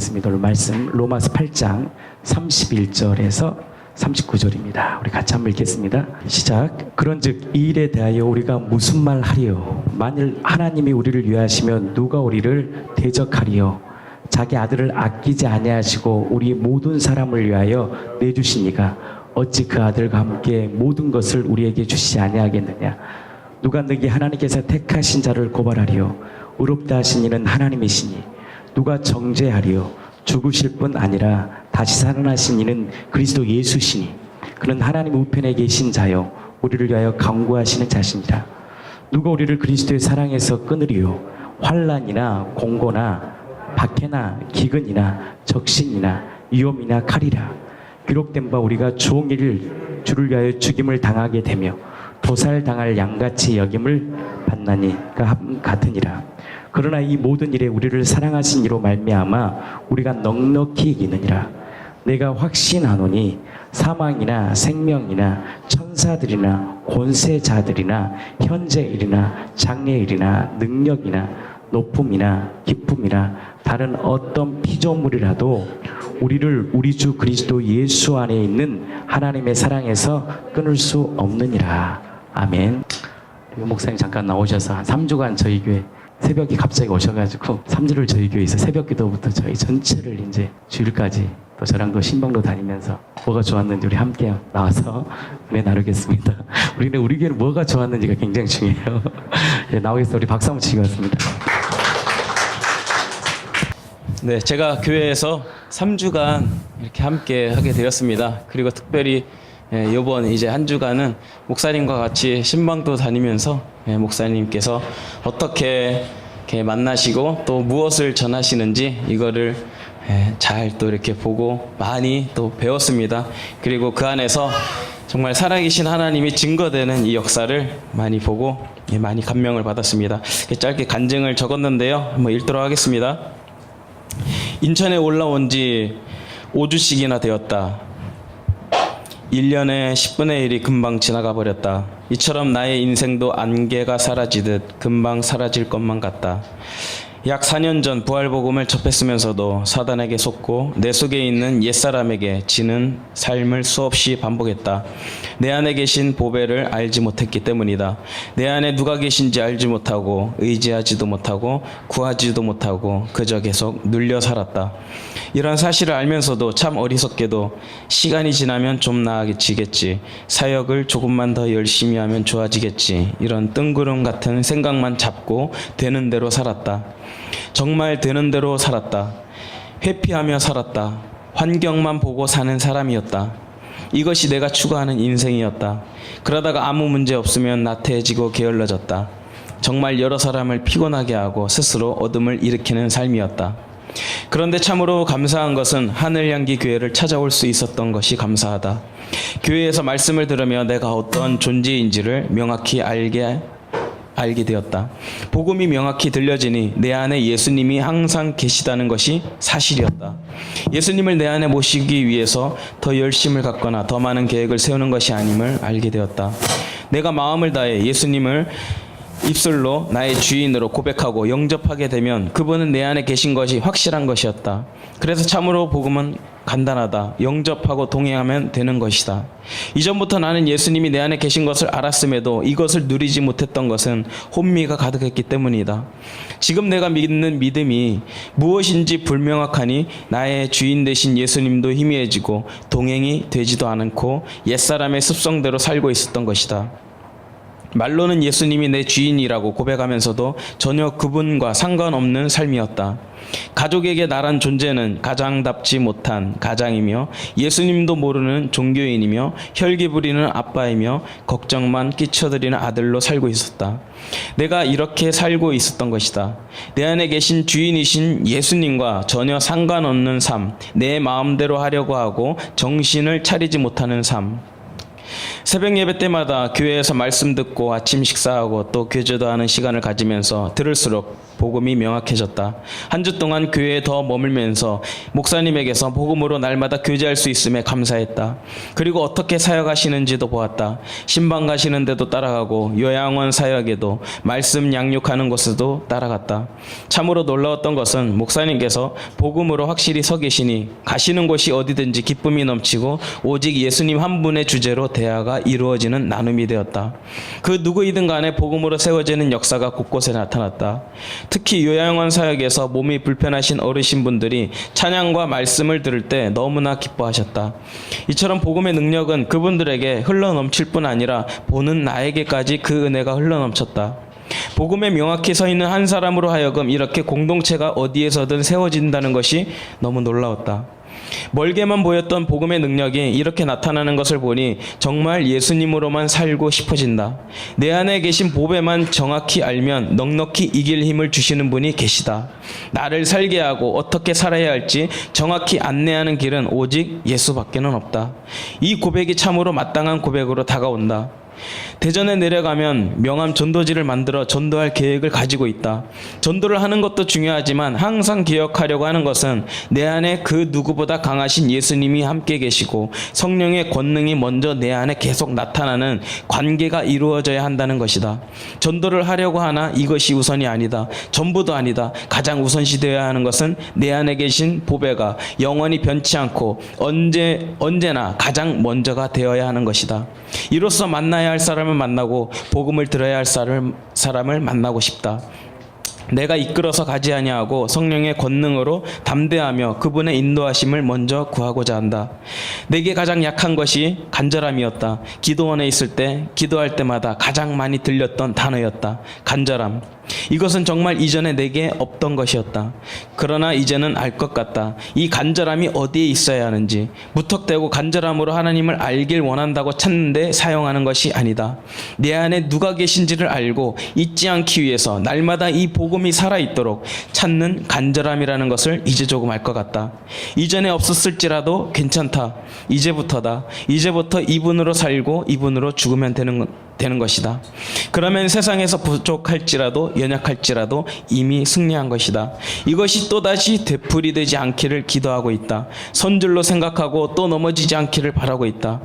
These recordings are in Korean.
읽겠습니다. 오늘 말씀 로마서 8장 31절에서 39절입니다. 우리 같이 한번 읽겠습니다. 시작. 그런즉 이 일에 대하여 우리가 무슨 말 하리요? 만일 하나님이 우리를 위하시면 누가 우리를 대적하리요? 자기 아들을 아끼지 아니하시고 우리 모든 사람을 위하여 내주시니가 어찌 그 아들과 함께 모든 것을 우리에게 주시지 아니하겠느냐? 누가 너희 하나님께서 택하신 자를 고발하리요? 의롭다 하신 이는 하나님이시니 누가 정죄하리요? 죽으실 뿐 아니라 다시 살아나신 이는 그리스도 예수시니 그는 하나님 우편에 계신 자요 우리를 위하여 간구하시는 자시니라. 누가 우리를 그리스도의 사랑에서 끊으리요? 환난이나 공고나 박해나 기근이나 적신이나 위험이나 칼이라. 기록된 바 우리가 종일 주를 위하여 죽임을 당하게 되며 도살당할 양같이 여김을 받나니 같으니라. 그러나 이 모든 일에 우리를 사랑하신 이로 말미암아 우리가 넉넉히 이기느니라. 내가 확신하노니 사망이나 생명이나 천사들이나 권세자들이나 현재일이나 장래일이나 능력이나 높음이나 기쁨이나 다른 어떤 피조물이라도 우리를 우리 주 그리스도 예수 안에 있는 하나님의 사랑에서 끊을 수 없느니라. 아멘. 목사님 잠깐 나오셔서 한 3주간 저희 교회 새벽에 갑자기 오셔가지고 3주를 저희 교회에서 새벽 기도부터 저희 전체를 이제 주일까지 또 저랑도 신방도 다니면서 뭐가 좋았는지 우리 함께 나와서 은혜 나누겠습니다. 우리 교회는 뭐가 좋았는지가 굉장히 중요해요. 네, 나오겠습니다. 우리 박수 한번 치겠습니다. 네, 제가 교회에서 3주간 이렇게 함께 하게 되었습니다. 그리고 특별히 이번 이제 한 주간은 목사님과 같이 신방도 다니면서 목사님께서 어떻게 이렇게 만나시고 또 무엇을 전하시는지 이거를 잘 또 이렇게 보고 많이 또 배웠습니다. 그리고 그 안에서 정말 살아계신 하나님이 증거되는 이 역사를 많이 보고 많이 감명을 받았습니다. 짧게 간증을 적었는데요. 한번 읽도록 하겠습니다. 인천에 올라온 지 5주씩이나 되었다. 1년에 10분의 1이 금방 지나가 버렸다. 이처럼 나의 인생도 안개가 사라지듯 금방 사라질 것만 같다. 약 4년 전 부활복음을 접했으면서도 사단에게 속고 내 속에 있는 옛사람에게 지는 삶을 수없이 반복했다. 내 안에 계신 보배를 알지 못했기 때문이다. 내 안에 누가 계신지 알지 못하고 의지하지도 못하고 구하지도 못하고 그저 계속 눌려 살았다. 이런 사실을 알면서도 참 어리석게도 시간이 지나면 좀 나아지겠지, 사역을 조금만 더 열심히 하면 좋아지겠지, 이런 뜬구름 같은 생각만 잡고 되는 대로 살았다. 정말 되는 대로 살았다. 회피하며 살았다. 환경만 보고 사는 사람이었다. 이것이 내가 추구하는 인생이었다. 그러다가 아무 문제 없으면 나태해지고 게을러졌다. 정말 여러 사람을 피곤하게 하고 스스로 어둠을 일으키는 삶이었다. 그런데 참으로 감사한 것은 하늘향기 교회를 찾아올 수 있었던 것이 감사하다. 교회에서 말씀을 들으며 내가 어떤 존재인지를 명확히 알게 되었다. 복음이 명확히 들려지니 내 안에 예수님이 항상 계시다는 것이 사실이었다. 예수님을 내 안에 모시기 위해서 더 열심을 갖거나 더 많은 계획을 세우는 것이 아님을 알게 되었다. 내가 마음을 다해 예수님을 입술로 나의 주인으로 고백하고 영접하게 되면 그분은 내 안에 계신 것이 확실한 것이었다. 그래서 참으로 복음은 간단하다. 영접하고 동행하면 되는 것이다. 이전부터 나는 예수님이 내 안에 계신 것을 알았음에도 이것을 누리지 못했던 것은 혼미가 가득했기 때문이다. 지금 내가 믿는 믿음이 무엇인지 불명확하니 나의 주인 되신 예수님도 희미해지고 동행이 되지도 않고 옛사람의 습성대로 살고 있었던 것이다. 말로는 예수님이 내 주인이라고 고백하면서도 전혀 그분과 상관없는 삶이었다. 가족에게 나란 존재는 가장답지 못한 가장이며 예수님도 모르는 종교인이며 혈기 부리는 아빠이며 걱정만 끼쳐드리는 아들로 살고 있었다. 내가 이렇게 살고 있었던 것이다. 내 안에 계신 주인이신 예수님과 전혀 상관없는 삶, 내 마음대로 하려고 하고 정신을 차리지 못하는 삶. 새벽 예배 때마다 교회에서 말씀 듣고 아침 식사하고 또 교제도 하는 시간을 가지면서 들을수록 복음이 명확해졌다. 한 주 동안 교회에 더 머물면서 목사님에게서 복음으로 날마다 교제할 수 있음에 감사했다. 그리고 어떻게 사역하시는지도 보았다. 신방 가시는 데도 따라가고 요양원 사역에도 말씀 양육하는 곳에도 따라갔다. 참으로 놀라웠던 것은 목사님께서 복음으로 확실히 서 계시니 가시는 곳이 어디든지 기쁨이 넘치고 오직 예수님 한 분의 주제로 대화가 이루어지는 나눔이 되었다. 그 누구이든 간에 복음으로 세워지는 역사가 곳곳에 나타났다. 특히 요양원 사역에서 몸이 불편하신 어르신분들이 찬양과 말씀을 들을 때 너무나 기뻐하셨다. 이처럼 복음의 능력은 그분들에게 흘러넘칠 뿐 아니라 보는 나에게까지 그 은혜가 흘러넘쳤다. 복음에 명확히 서 있는 한 사람으로 하여금 이렇게 공동체가 어디에서든 세워진다는 것이 너무 놀라웠다. 멀게만 보였던 복음의 능력이 이렇게 나타나는 것을 보니 정말 예수님으로만 살고 싶어진다. 내 안에 계신 보배만 정확히 알면 넉넉히 이길 힘을 주시는 분이 계시다. 나를 살게 하고 어떻게 살아야 할지 정확히 안내하는 길은 오직 예수밖에는 없다. 이 고백이 참으로 마땅한 고백으로 다가온다. 대전에 내려가면 명함 전도지를 만들어 전도할 계획을 가지고 있다. 전도를 하는 것도 중요하지만 항상 기억하려고 하는 것은 내 안에 그 누구보다 강하신 예수님이 함께 계시고 성령의 권능이 먼저 내 안에 계속 나타나는 관계가 이루어져야 한다는 것이다. 전도를 하려고 하나 이것이 우선이 아니다. 전부도 아니다. 가장 우선시 되어야 하는 것은 내 안에 계신 보배가 영원히 변치 않고 언제나 가장 먼저가 되어야 하는 것이다. 이로써 만나야 할 사람을 만나고 복음을 들어야 할 사람을 만나고 싶다. 내가 이끌어서 가지 아니하고 성령의 권능으로 담대하며 그분의 인도하심을 먼저 구하고자 한다. 내게 가장 약한 것이 간절함이었다. 기도원에 있을 때 기도할 때마다 가장 많이 들렸던 단어였다. 간절함. 이것은 정말 이전에 내게 없던 것이었다. 그러나 이제는 알 것 같다. 이 간절함이 어디에 있어야 하는지. 무턱대고 간절함으로 하나님을 알길 원한다고 찾는데 사용하는 것이 아니다. 내 안에 누가 계신지를 알고 잊지 않기 위해서 날마다 이 복음이 살아있도록 찾는 간절함이라는 것을 이제 조금 알 것 같다. 이전에 없었을지라도 괜찮다. 이제부터다. 이제부터 이분으로 살고 이분으로 죽으면 되는 것이다. 그러면 세상에서 부족할지라도 연약할지라도 이미 승리한 것이다. 이것이 또다시 되풀이되지 않기를 기도하고 있다. 선줄로 생각하고 또 넘어지지 않기를 바라고 있다.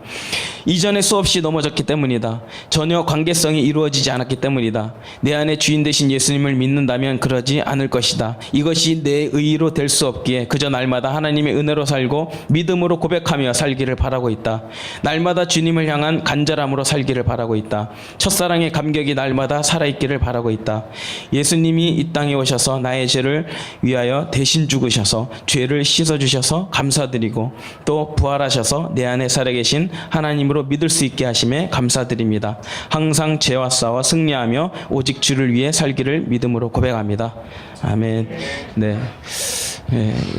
이전에 수없이 넘어졌기 때문이다. 전혀 관계성이 이루어지지 않았기 때문이다. 내 안에 주인 되신 예수님을 믿는다면 그러지 않을 것이다. 이것이 내 의로 될 수 없기에 그저 날마다 하나님의 은혜로 살고 믿음으로 고백하며 살기를 바라고 있다. 날마다 주님을 향한 간절함으로 살기를 바라고 있다. 첫사랑의 감격이 날마다 살아있기를 바라고 있다. 예수님이 이 땅에 오셔서 나의 죄를 위하여 대신 죽으셔서 죄를 씻어주셔서 감사드리고 또 부활하셔서 내 안에 살아계신 하나님으로 믿을 수 있게 하심에 감사드립니다. 항상 죄와 싸워 승리하며 오직 주를 위해 살기를 믿음으로 고백합니다. 아멘. 네,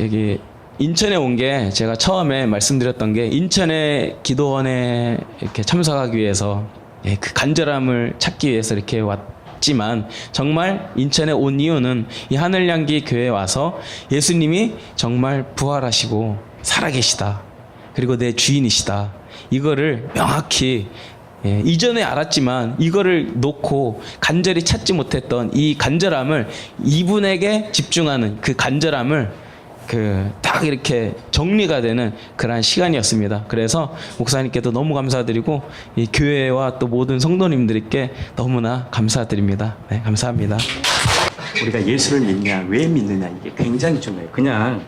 여기 인천에 온 게 제가 처음에 말씀드렸던 게 인천의 기도원에 이렇게 참석하기 위해서 그 간절함을 찾기 위해서 이렇게 왔지만 정말 인천에 온 이유는 이 하늘향기 교회에 와서 예수님이 정말 부활하시고 살아계시다. 그리고 내 주인이시다. 이거를 명확히 이전에 알았지만 이거를 놓고 간절히 찾지 못했던 이 간절함을 이분에게 집중하는 그 간절함을 딱 이렇게 정리가 되는 그러한 시간이었습니다. 그래서 목사님께도 너무 감사드리고 이 교회와 또 모든 성도님들께 너무나 감사드립니다. 네, 감사합니다. 우리가 예수를 믿냐, 왜 믿느냐, 이게 굉장히 중요해요. 그냥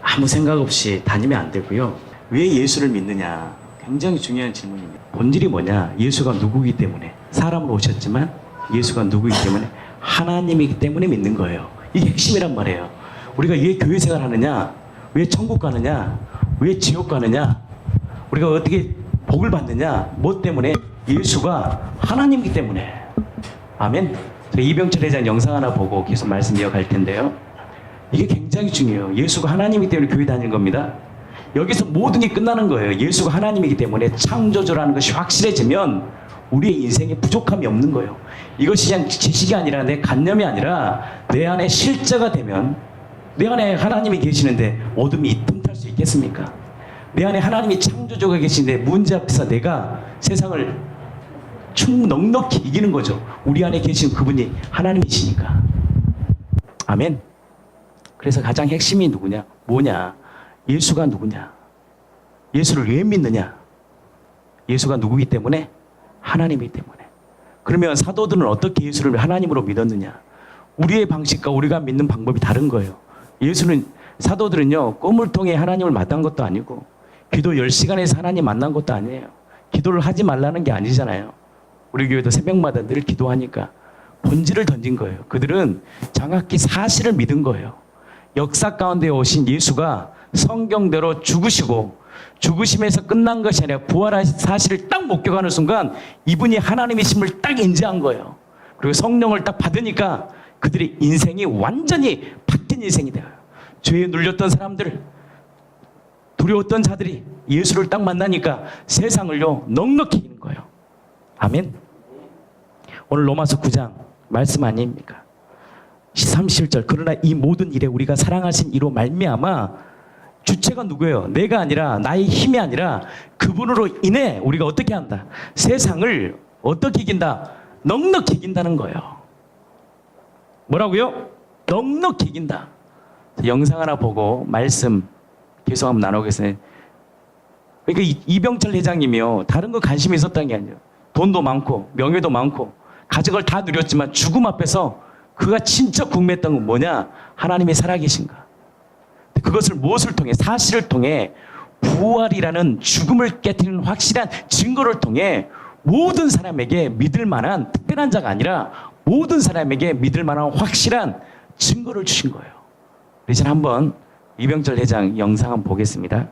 아무 생각 없이 다니면 안 되고요. 왜 예수를 믿느냐, 굉장히 중요한 질문입니다. 본질이 뭐냐? 예수가 누구이기 때문에, 사람으로 오셨지만 예수가 누구이기 때문에, 하나님이기 때문에 믿는 거예요. 이게 핵심이란 말이에요. 우리가 왜 교회 생활 하느냐, 왜 천국 가느냐, 왜 지옥 가느냐, 우리가 어떻게 복을 받느냐, 뭐 때문에? 예수가 하나님이기 때문에. 아멘. 이병철 회장 영상 하나 보고 계속 말씀 이어갈 텐데요. 이게 굉장히 중요해요. 예수가 하나님이기 때문에 교회 다니는 겁니다. 여기서 모든 게 끝나는 거예요. 예수가 하나님이기 때문에 창조주라는 것이 확실해지면 우리의 인생에 부족함이 없는 거예요. 이것이 그냥 지식이 아니라 내 관념이 아니라 내 안에 실제가 되면, 내 안에 하나님이 계시는데 어둠이 틈탈 수 있겠습니까? 내 안에 하나님이 창조주가 계신데 문제 앞에서 내가 세상을 넉넉히 이기는 거죠. 우리 안에 계신 그분이 하나님이시니까. 아멘. 그래서 가장 핵심이 누구냐? 뭐냐? 예수가 누구냐? 예수를 왜 믿느냐? 예수가 누구기 때문에? 하나님이기 때문에. 그러면 사도들은 어떻게 예수를 하나님으로 믿었느냐? 우리의 방식과 우리가 믿는 방법이 다른 거예요. 사도들은요, 꿈을 통해 하나님을 만난 것도 아니고, 기도 10시간에서 하나님 만난 것도 아니에요. 기도를 하지 말라는 게 아니잖아요. 우리 교회도 새벽마다 늘 기도하니까 본질을 던진 거예요. 그들은 정확히 사실을 믿은 거예요. 역사 가운데 오신 예수가 성경대로 죽으시고 죽으심에서 끝난 것이 아니라 부활하신 사실을 딱 목격하는 순간 이분이 하나님이심을 딱 인지한 거예요. 그리고 성령을 딱 받으니까 그들의 인생이 완전히 바뀐 인생이 돼요. 죄에 눌렸던 사람들, 두려웠던 자들이 예수를 딱 만나니까 세상을요 넉넉히 이기는 거예요. 아멘. 오늘 로마서 9장 말씀 아닙니까? 37절. 그러나 이 모든 일에 우리가 사랑하신 이로 말미암아, 주체가 누구예요? 내가 아니라, 나의 힘이 아니라 그분으로 인해 우리가 어떻게 한다? 세상을 어떻게 이긴다? 넉넉히 이긴다는 거예요. 뭐라고요? 넉넉히 이긴다. 영상 하나 보고 말씀 계속 한번 나누겠어요. 그러니까 이병철 회장님이요, 다른 거 관심이 있었다는 게 아니에요. 돈도 많고 명예도 많고 가진 걸 다 누렸지만 죽음 앞에서 그가 진짜 궁금했던 건 뭐냐? 하나님이 살아계신가? 그것을 무엇을 통해? 사실을 통해 부활이라는 죽음을 깨트리는 확실한 증거를 통해 모든 사람에게 믿을 만한 특별한 자가 아니라 모든 사람에게 믿을 만한 확실한 증거를 주신 거예요. 이제 한번 이병철 회장 영상 한번 보겠습니다.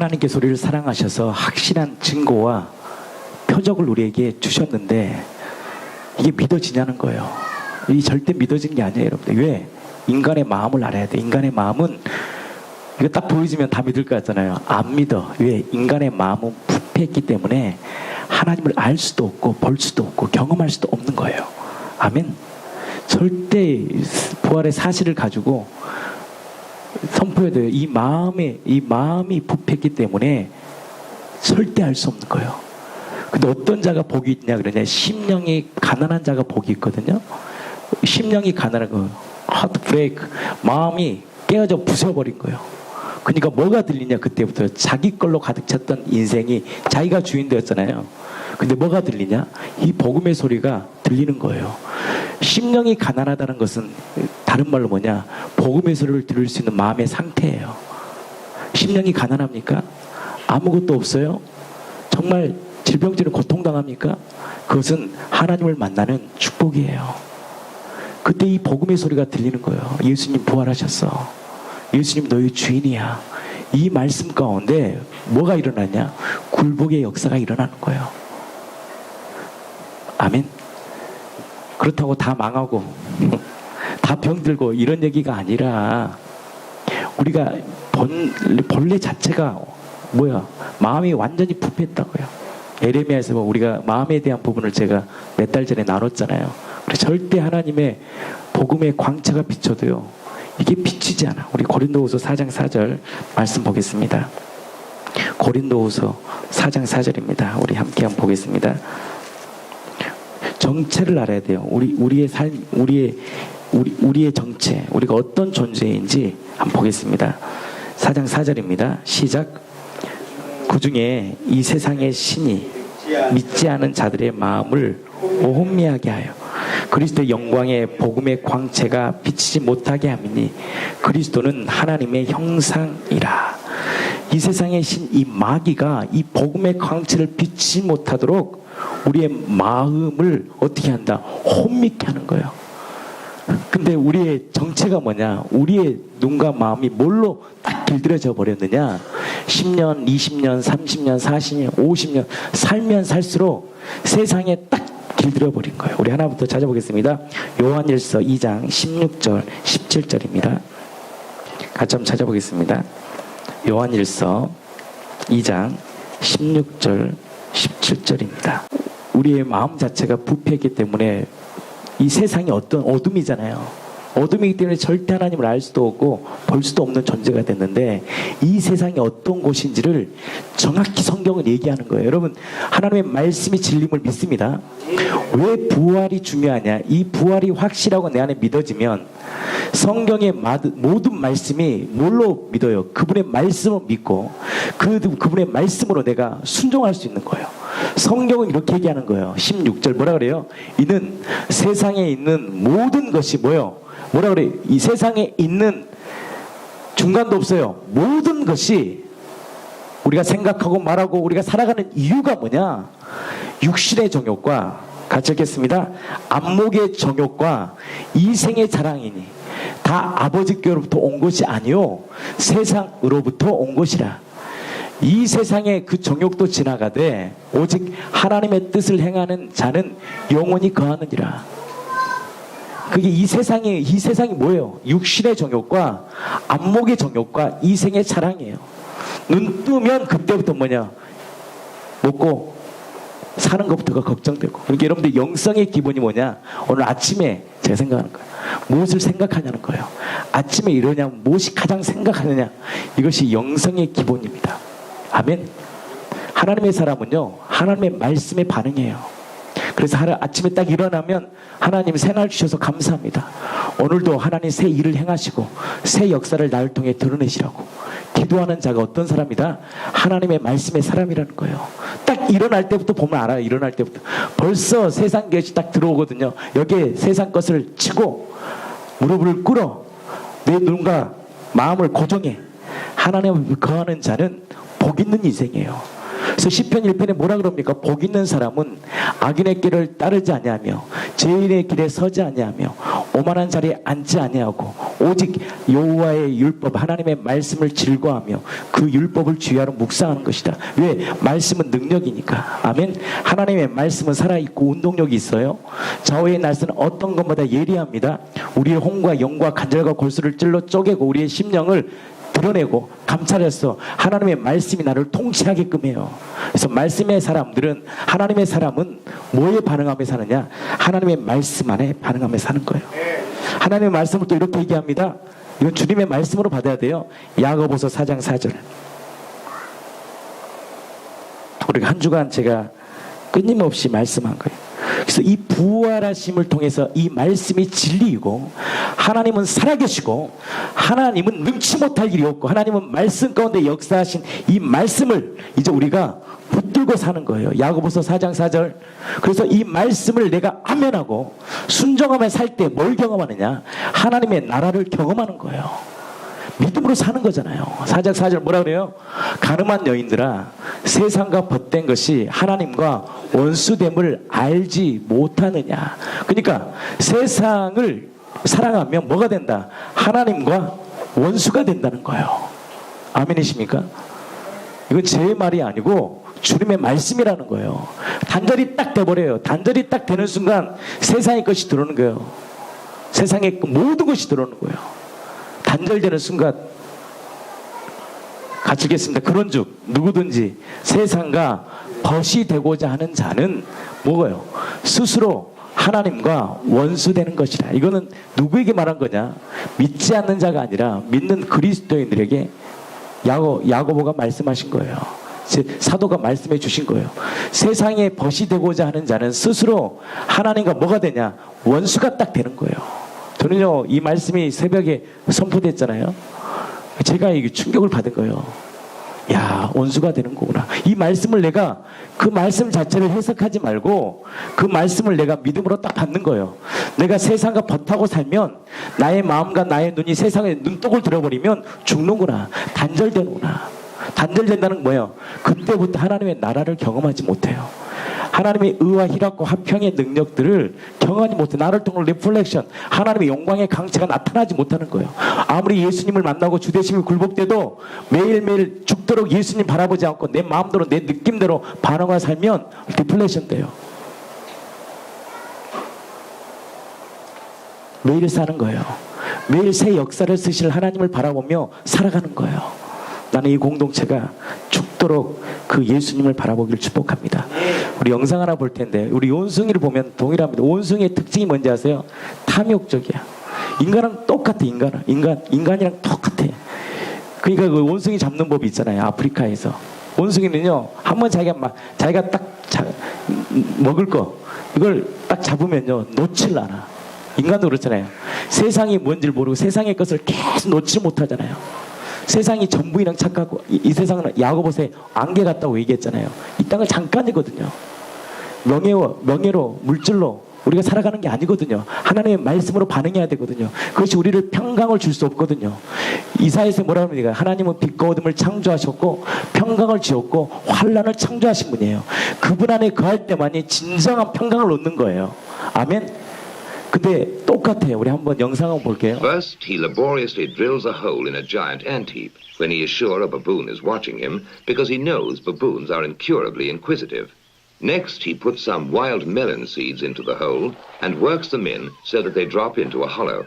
하나님께서 우리를 사랑하셔서 확실한 증거와 표적을 우리에게 주셨는데 이게 믿어지냐는 거예요. 이 절대 믿어지는 게 아니에요, 여러분들. 왜? 인간의 마음을 알아야 돼. 인간의 마음은 이거 딱 보여주면 다 믿을 것 같잖아요. 안 믿어. 왜? 인간의 마음은 부패했기 때문에 하나님을 알 수도 없고 볼 수도 없고 경험할 수도 없는 거예요. 아멘. 절대 부활의 사실을 가지고 선포해야 돼요. 이 마음이 부패했기 때문에 절대 알 수 없는 거예요. 근데 어떤 자가 복이 있냐 그러냐. 심령이 가난한 자가 복이 있거든요. 심령이 가난한 거, 하트 브레이크, 마음이 깨어져 부숴버린 거예요. 그러니까 뭐가 들리냐. 그때부터 자기 걸로 가득 찼던 인생이 자기가 주인 되었잖아요. 근데 뭐가 들리냐. 이 복음의 소리가 들리는 거예요. 심령이 가난하다는 것은 다른 말로 뭐냐, 복음의 소리를 들을 수 있는 마음의 상태예요. 심령이 가난합니까? 아무것도 없어요? 정말 질병질을 고통당합니까? 그것은 하나님을 만나는 축복이에요. 그때 이 복음의 소리가 들리는 거예요. 예수님 부활하셨어. 예수님 너희 주인이야. 이 말씀 가운데 뭐가 일어나냐? 굴복의 역사가 일어나는 거예요. 아멘. 그렇다고 다 망하고 다 병들고 이런 얘기가 아니라 우리가 본래 자체가 뭐야? 마음이 완전히 부패했다고요. 에레미야에서 우리가 마음에 대한 부분을 제가 몇 달 전에 나눴잖아요. 그래서 절대 하나님의 복음의 광채가 비춰도요, 이게 비치지 않아. 우리 고린도후서 4장 4절 말씀 보겠습니다. 고린도후서 4장 4절입니다. 우리 함께 한번 보겠습니다. 정체를 알아야 돼요. 우리의 삶, 우리의 정체, 우리가 어떤 존재인지 한번 보겠습니다. 4장 4절입니다. 시작. 그중에 이 세상의 신이 믿지 않은 자들의 마음을 오혼미하게 하여 그리스도의 영광의 복음의 광채가 비치지 못하게 함이니 그리스도는 하나님의 형상이라. 이 세상의 신, 이 마귀가 이 복음의 광채를 비치지 못하도록 우리의 마음을 어떻게 한다? 혼미케 하는 거예요. 근데 우리의 정체가 뭐냐? 우리의 눈과 마음이 뭘로 딱 길들여져 버렸느냐? 10년, 20년, 30년, 40년, 50년 살면 살수록 세상에 딱 길들여 버린 거예요. 우리 하나부터 찾아보겠습니다. 요한일서 2장 16절, 17절입니다. 같이 한번 찾아보겠습니다. 요한일서 2장 16절, 17절입니다. 우리의 마음 자체가 부패했기 때문에 이 세상이 어떤 어둠이잖아요. 어둠이기 때문에 절대 하나님을 알 수도 없고 볼 수도 없는 존재가 됐는데 이 세상이 어떤 곳인지를 정확히 성경은 얘기하는 거예요. 여러분, 하나님의 말씀이 진림을 믿습니다. 왜 부활이 중요하냐? 이 부활이 확실하고 내 안에 믿어지면 성경의 모든 말씀이 뭘로 믿어요? 그분의 말씀을 믿고 그분의 말씀으로 내가 순종할 수 있는 거예요. 성경은 이렇게 얘기하는 거예요. 16절 뭐라 그래요? 이는 세상에 있는 모든 것이 뭐요? 뭐라 그래요? 이 세상에 있는 중간도 없어요. 모든 것이 우리가 생각하고 말하고 우리가 살아가는 이유가 뭐냐? 육신의 정욕과, 같이 읽겠습니다. 안목의 정욕과 이생의 자랑이니 다 아버지께로부터 온 것이 아니요 세상으로부터 온 것이라. 이 세상의 그 정욕도 지나가되 오직 하나님의 뜻을 행하는 자는 영원히 거하느니라. 그게 이 세상이 뭐예요? 육신의 정욕과 안목의 정욕과 이생의 자랑이에요. 눈 뜨면 그때부터 뭐냐? 먹고 사는 것부터가 걱정되고. 그러니까 여러분들 영성의 기본이 뭐냐? 오늘 아침에 제가 생각하는 거예요. 무엇을 생각하냐는 거예요. 아침에 이러냐면 무엇이 가장 생각하느냐? 이것이 영성의 기본입니다. 아멘. 하나님의 사람은요, 하나님의 말씀에 반응해요. 그래서 아침에 딱 일어나면 하나님 새날 주셔서 감사합니다. 오늘도 하나님 새 일을 행하시고 새 역사를 나를 통해 드러내시라고. 기도하는 자가 어떤 사람이다? 하나님의 말씀의 사람이라는 거예요. 딱 일어날 때부터 보면 알아요. 일어날 때부터 벌써 세상 것이 딱 들어오거든요. 여기에 세상 것을 치고 무릎을 꿇어 내 눈과 마음을 고정해. 하나님을 거하는 자는 복 있는 인생이에요. 그래서 시편 1편에 뭐라 그럽니까? 복 있는 사람은 악인의 길을 따르지 아니하며 죄인의 길에 서지 아니하며 오만한 자리에 앉지 아니하고 오직 여호와의 율법 하나님의 말씀을 즐거워하며 그 율법을 주야로 묵상하는 것이다. 왜? 말씀은 능력이니까. 아멘. 하나님의 말씀은 살아있고 운동력이 있어요. 좌우의 날씨는 어떤 것보다 예리합니다. 우리의 혼과 영과 간절과 골수를 찔러 쪼개고 우리의 심령을 드러내고 감찰해서 하나님의 말씀이 나를 통치하게끔 해요. 그래서 말씀의 사람들은, 하나님의 사람은 뭐에 반응하며 사느냐? 하나님의 말씀 안에 반응하며 사는 거예요. 하나님의 말씀을 또 이렇게 얘기합니다. 이건 주님의 말씀으로 받아야 돼요. 야고보서 4장 4절. 우리가 한 주간 제가 끊임없이 말씀한 거예요. 그래서 이 부활하심을 통해서 이 말씀이 진리이고, 하나님은 살아계시고, 하나님은 능치 못할 일이 없고, 하나님은 말씀 가운데 역사하신 이 말씀을 이제 우리가 붙들고 사는 거예요. 야고보서 4장 4절. 그래서 이 말씀을 내가 아멘하고 순종하며 살 때 뭘 경험하느냐? 하나님의 나라를 경험하는 거예요. 믿음으로 사는 거잖아요. 4장 4절 뭐라 그래요? 가늠한 여인들아, 세상과 벗된 것이 하나님과 원수됨을 알지 못하느냐. 그러니까 세상을 사랑하면 뭐가 된다? 하나님과 원수가 된다는 거예요. 아멘이십니까? 이건 제 말이 아니고 주님의 말씀이라는 거예요. 단절이 딱 돼버려요. 단절이 딱 되는 순간 세상의 것이 들어오는 거예요. 세상의 모든 것이 들어오는 거예요. 단절되는 순간 같이 읽겠습니다. 그런즉 누구든지 세상과 벗이 되고자 하는 자는 뭐예요? 스스로 하나님과 원수되는 것이라. 이거는 누구에게 말한 거냐? 믿지 않는 자가 아니라 믿는 그리스도인들에게 야고보가 말씀하신 거예요. 사도가 말씀해 주신 거예요. 세상에 벗이 되고자 하는 자는 스스로 하나님과 뭐가 되냐? 원수가 딱 되는 거예요. 저는요, 이 말씀이 새벽에 선포됐잖아요. 제가 이게 충격을 받은 거예요. 야, 원수가 되는 거구나. 이 말씀을 내가, 그 말씀 자체를 해석하지 말고 그 말씀을 내가 믿음으로 딱 받는 거예요. 내가 세상과 벗하고 살면 나의 마음과 나의 눈이 세상에 눈독을 들어버리면 죽는구나. 단절되는구나. 단절된다는 뭐예요? 그때부터 하나님의 나라를 경험하지 못해요. 하나님의 의와 희락과 화평의 능력들을 경험하지 못해. 나를 통한 리플렉션, 하나님의 영광의 강체가 나타나지 못하는 거예요. 아무리 예수님을 만나고 주대심을 굴복돼도 매일매일 죽도록 예수님 바라보지 않고 내 마음대로 내 느낌대로 반응하고 살면 리플렉션 돼요. 매일 사는 거예요. 매일 새 역사를 쓰실 하나님을 바라보며 살아가는 거예요. 나는 이 공동체가 죽도록 그 예수님을 바라보기를 축복합니다. 우리 영상 하나 볼 텐데, 우리 원숭이를 보면 동일합니다. 원숭이의 특징이 뭔지 아세요? 탐욕적이야. 인간은 똑같아. 인간이랑 똑같아. 그러니까 그 원숭이 잡는 법이 있잖아요. 아프리카에서 원숭이는요, 한번 자기가 딱 먹을 거 이걸 딱 잡으면요 놓질 않아. 인간도 그렇잖아요. 세상이 뭔지를 모르고 세상의 것을 계속 놓지 못하잖아요. 세상이 전부이랑 착하고 이 세상은 야고보서에 안개 같다고 얘기했잖아요. 이 땅은 잠깐이거든요. 명예로 물질로 우리가 살아가는 게 아니거든요. 하나님의 말씀으로 반응해야 되거든요. 그것이 우리를 평강을 줄 수 없거든요. 이사야서 뭐라고 합니까? 하나님은 빛과 어둠을 창조하셨고 평강을 지었고 환란을 창조하신 분이에요. 그분 안에 거할 때만이 진정한 평강을 얻는 거예요. 아멘. 근데 똑같아요. 우리 한번 영상 한번 볼게요. First, he laboriously drills a hole in a giant ant heap when he is sure a baboon is watching him because he knows baboons are incurably inquisitive. Next, he puts some wild melon seeds into the hole and works them in so that they drop into a hollow.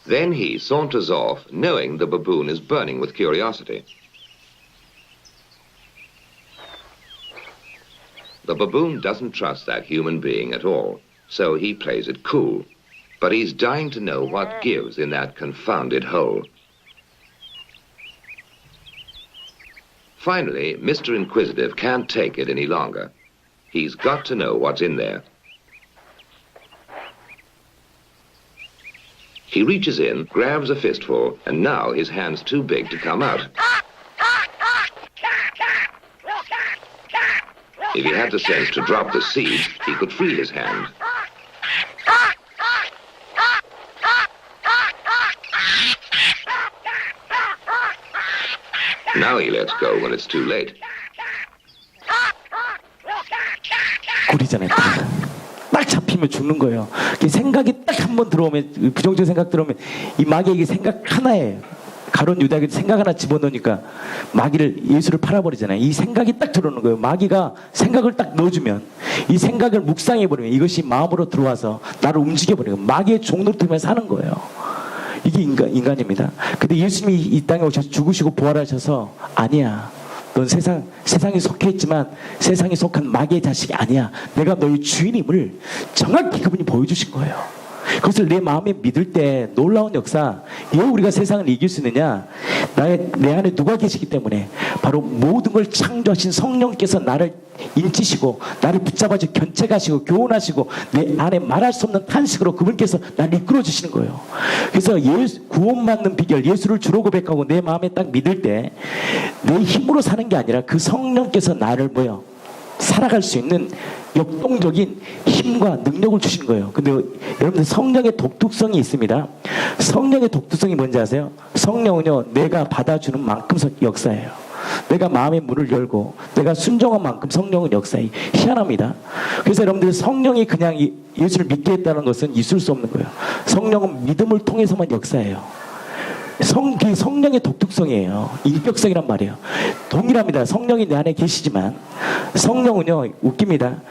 Then he saunters off, knowing the baboon is burning with curiosity. The baboon doesn't trust that human being at all. So he plays it cool. But he's dying to know what gives in that confounded hole. Finally, Mr. Inquisitive can't take it any longer. He's got to know what's in there. He reaches in, grabs a fistful, and now his hand's too big to come out. If he had the sense to drop the seed, he could free his hand. Now he lets go when it's too late. 꿀이잖아요. 딱 잡히면 틀면 죽는 거예요. 이 생각이 딱 한 번 들어오면, 부정적 생각 들어오면 이 마귀에게 생각 하나에 가론 유다에게 생각 하나 집어넣으니까 마귀를 예수를 팔아버리잖아요. 이 생각이 딱 들어오는 거예요. 마귀가 생각을 딱 넣어주면 이 생각을 묵상해버리면 이것이 마음으로 들어와서 나를 움직여버려요. 마귀의 종노릇하며 사는 거예요. 이게 인간입니다. 근데 예수님이 이 땅에 오셔서 죽으시고 부활하셔서 아니야. 넌 세상에 속해 있지만 세상에 속한 마귀의 자식이 아니야. 내가 너의 주인임을 정확히 그분이 보여주신 거예요. 그것을 내 마음에 믿을 때 놀라운 역사. 왜 우리가 세상을 이길 수 있느냐? 내 안에 누가 계시기 때문에 바로 모든 걸 창조하신 성령께서 나를 인치시고 나를 붙잡아서 견책하시고 교훈하시고 내 안에 말할 수 없는 탄식으로 그분께서 나를 이끌어 주시는 거예요. 그래서 구원받는 비결, 예수를 주로 고백하고 내 마음에 딱 믿을 때 내 힘으로 사는 게 아니라 그 성령께서 나를 살아갈 수 있는 역동적인 힘과 능력을 주신 거예요. 근데 여러분들 성령의 독특성이 있습니다. 성령의 독특성이 뭔지 아세요? 성령은요, 내가 받아주는 만큼 역사예요. 내가 마음의 문을 열고 내가 순종한 만큼 성령은 역사에 희한합니다. 그래서 여러분들 성령이 그냥 예수를 믿게 했다는 것은 있을 수 없는 거예요. 성령은 믿음을 통해서만 역사해요. 그게 성령의 독특성이에요. 인격성이란 말이에요. 동일합니다. 성령이 내 안에 계시지만 성령은요, 웃깁니다.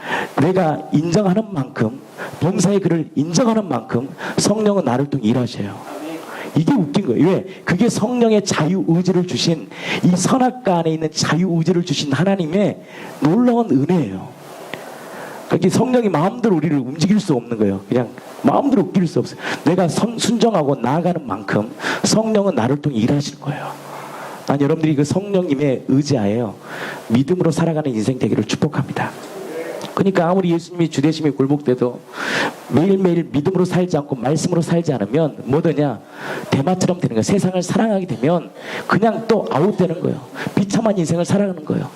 내가 인정하는 만큼, 범사의 그를 인정하는 만큼 성령은 나를 통해 일하셔요. 이게 웃긴 거예요. 왜? 그게 성령의 자유의지를 주신, 이 선악과 안에 있는 자유의지를 주신 하나님의 놀라운 은혜예요. 그렇게 성령이 마음대로 우리를 움직일 수 없는 거예요. 그냥 마음대로 움직일 수 없어요. 내가 순정하고 나아가는 만큼 성령은 나를 통해 일하실 거예요. 난 여러분들이 그 성령님의 의지하에요, 믿음으로 살아가는 인생 되기를 축복합니다. 그러니까 아무리 예수님이 주되심이 굴복돼도 매일매일 믿음으로 살지 않고 말씀으로 살지 않으면 뭐더냐, 대마처럼 되는 거예요. 세상을 사랑하게 되면 그냥 또 아웃되는 거예요. 비참한 인생을 살아가는 거예요.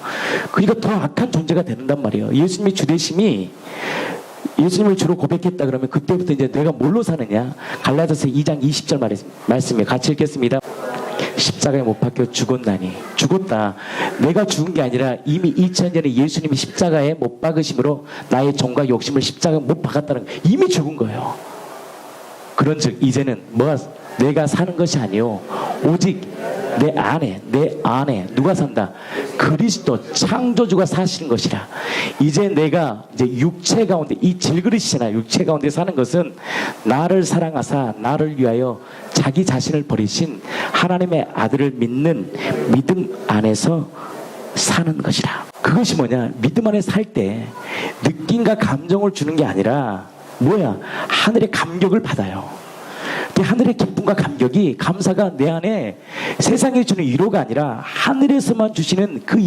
그러니까 더 악한 존재가 되는단 말이에요. 예수님이 주되심이, 예수님을 주로 고백했다 그러면 그때부터 이제 내가 뭘로 사느냐, 갈라디아서 2장 20절 말씀에 같이 읽겠습니다. 십자가에 못 박혀 죽었나니. 죽었다. 내가 죽은 게 아니라 이미 2000년에 예수님이 십자가에 못 박으심으로 나의 종과 욕심을 십자가에 못 박았다는 거예요. 이미 죽은 거예요. 그런즉 이제는 내가 사는 것이 아니요 오직 내 안에 누가 산다? 그리스도 창조주가 사시는 것이라. 이제 내가 육체 가운데, 이 질그릇이잖아, 육체 가운데 사는 것은 나를 사랑하사 나를 위하여 자기 자신을 버리신 하나님의 아들을 믿는 믿음 안에서 사는 것이라. 그것이 뭐냐? 믿음 안에 살 때 느낌과 감정을 주는 게 아니라 하늘의 감격을 받아요. 하늘의 기쁨과 감격이, 감사가 내 안에 세상에 주는 위로가 아니라 하늘에서만 주시는 그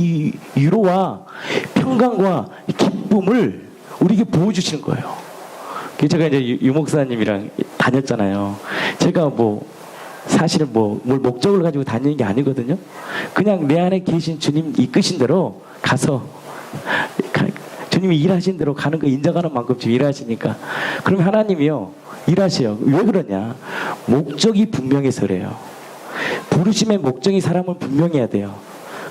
위로와 평강과 기쁨을 우리에게 보여주시는 거예요. 제가 이제 유 목사님이랑 다녔잖아요. 제가 사실은 뭘 목적을 가지고 다니는 게 아니거든요. 그냥 내 안에 계신 주님 이끄신 대로 가서 주님이 일하신 대로 가는 거 인정하는 만큼 지금 일하시니까. 그러면 하나님이요, 일하세요. 왜 그러냐? 목적이 분명해서 그래요. 부르심의 목적이 사람은 분명해야 돼요.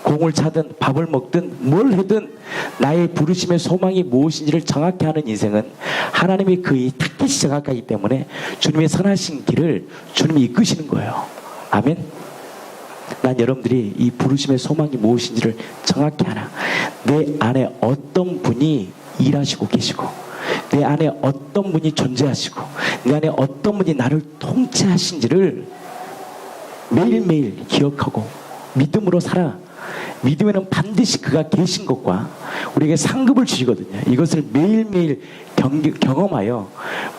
공을 차든 밥을 먹든 뭘 하든 나의 부르심의 소망이 무엇인지를 정확히 하는 인생은 하나님이 그의 타겟이 정확하기 때문에 주님의 선하신 길을 주님이 이끄시는 거예요. 아멘. 난 여러분들이 이 부르심의 소망이 무엇인지를 정확히 하나, 내 안에 어떤 분이 일하시고 계시고 내 안에 어떤 분이 존재하시고 내 안에 어떤 분이 나를 통치하신지를 매일매일 기억하고 믿음으로 살아. 믿음에는 반드시 그가 계신 것과 우리에게 상급을 주시거든요. 이것을 매일매일 경험하여